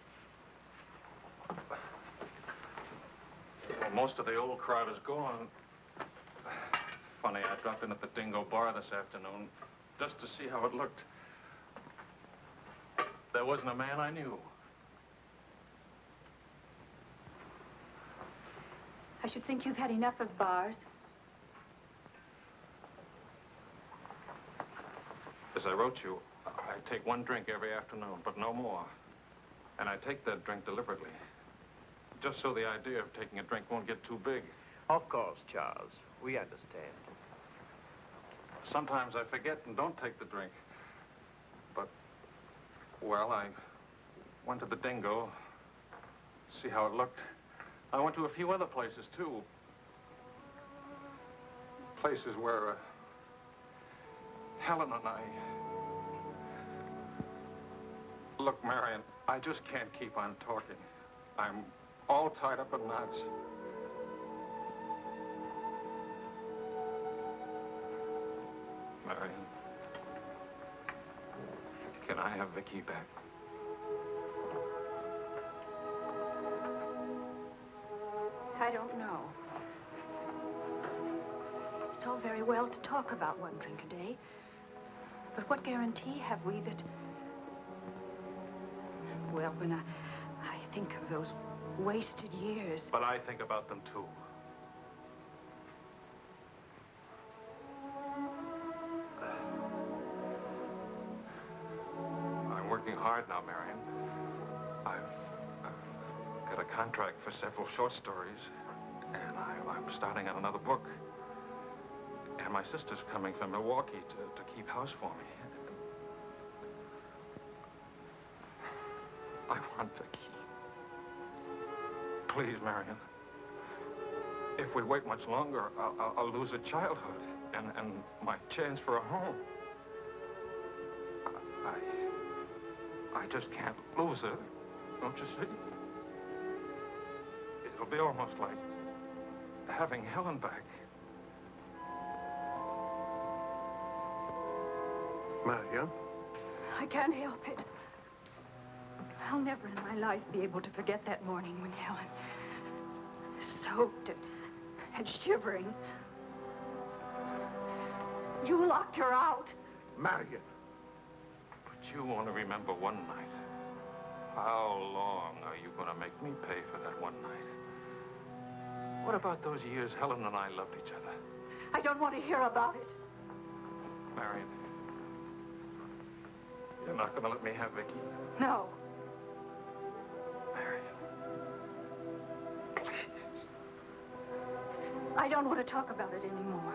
Well, most of the old crowd is gone. Funny, I dropped in at the Dingo Bar this afternoon just to see how it looked. There wasn't a man I knew. I should think you've had enough of bars. As I wrote you, I take one drink every afternoon, but no more. And I take that drink deliberately, just so the idea of taking a drink won't get too big. Of course, Charles. We understand. Sometimes I forget and don't take the drink. But, well, I went to the Dingo, see how it looked. I went to a few other places, too. Places where Helen and I... Look, Marion, I just can't keep on talking. I'm all tied up in knots. Marion, can I have Vicky back? I don't know. It's all very well to talk about one drink a day. But what guarantee have we that... Well, when I think of those wasted years... But I think about them, too. I'm working hard now, Marion. I've got a contract for several short stories, and I'm starting on another book. And my sister's coming from Milwaukee to keep house for me. I want Vicky. Please, Marion. If we wait much longer, I'll lose a childhood and my chance for a home. I just can't lose her, don't you see? It'll be almost like having Helen back. Marion? I can't help it. I'll never in my life be able to forget that morning when Helen, soaked and shivering, you locked her out. Marion. But you only remember one night. How long are you going to make me pay for that one night? What about those years Helen and I loved each other? I don't want to hear about it. Marion, you're not going to let me have Vicky? No. Marion. Please. I don't want to talk about it anymore.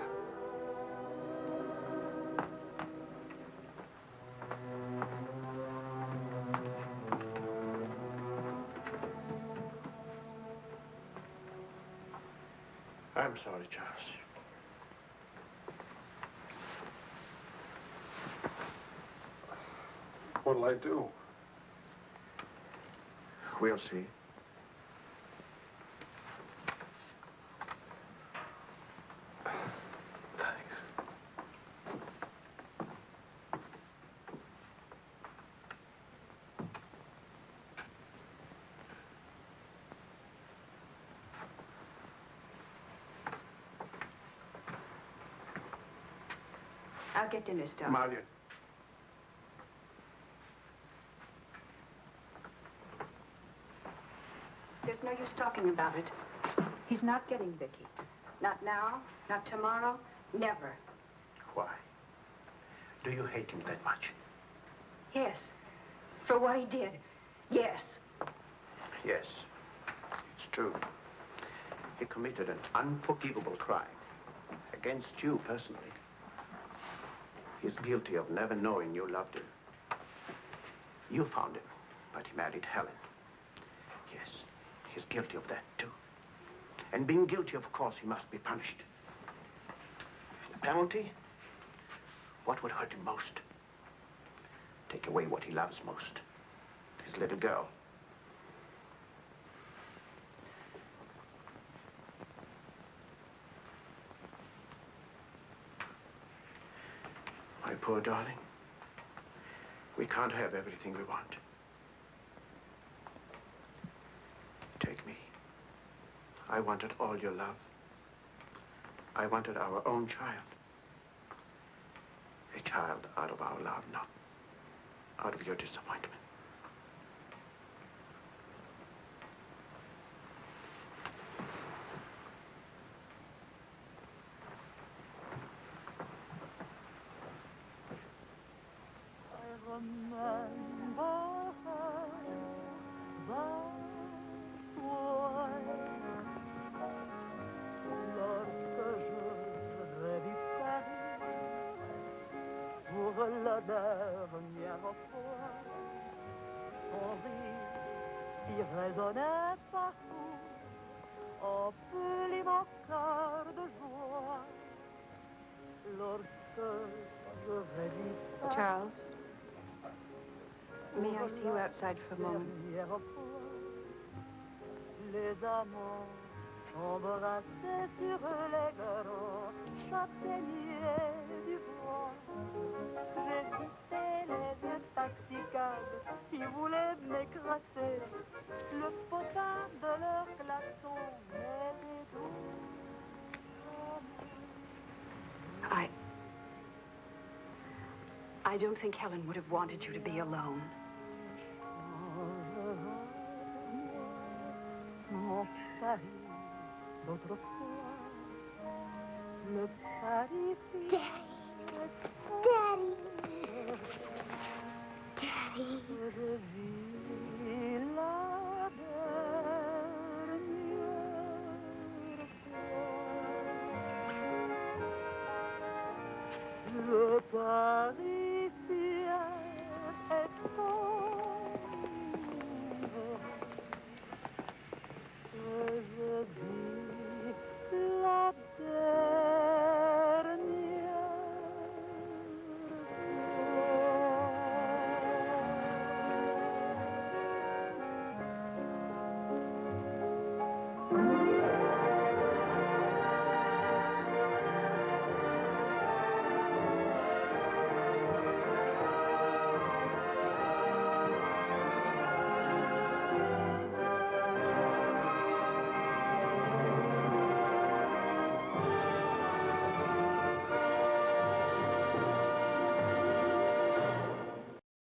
I'm sorry, Charles. What'll I do? We'll see. I'll get dinner started. Marion. There's no use talking about it. He's not getting Vicky. Not now, not tomorrow, never. Why? Do you hate him that much? Yes. For what he did. Yes. Yes. It's true. He committed an unforgivable crime. Against you, personally. He's guilty of never knowing you loved him. You found him, but he married Helen. Yes, he's guilty of that, too. And being guilty, of course, he must be punished. And the penalty? What would hurt him most? Take away what he loves most. His little girl. My poor darling, we can't have everything we want. Take me. I wanted all your love. I wanted our own child. A child out of our love, not out of your disappointment. La dernière fois, son rire qui résonnait partout emplit mon cœur de joie. Lorsque je revis Charles, may I see you outside for a moment? Les amants embrassés sur les grands châtaigniers du bois. J'écoutais les yeux taxicables qui voulaient m'écraser. Le potin de leur klaxon m'aidait doux. I don't think Helen would have wanted you to be alone. Mon Paris d'autrefois, le Paris. Daddy. Daddy. Je vis la dernière fois. Le Parisien est sombre. Je vis la dernière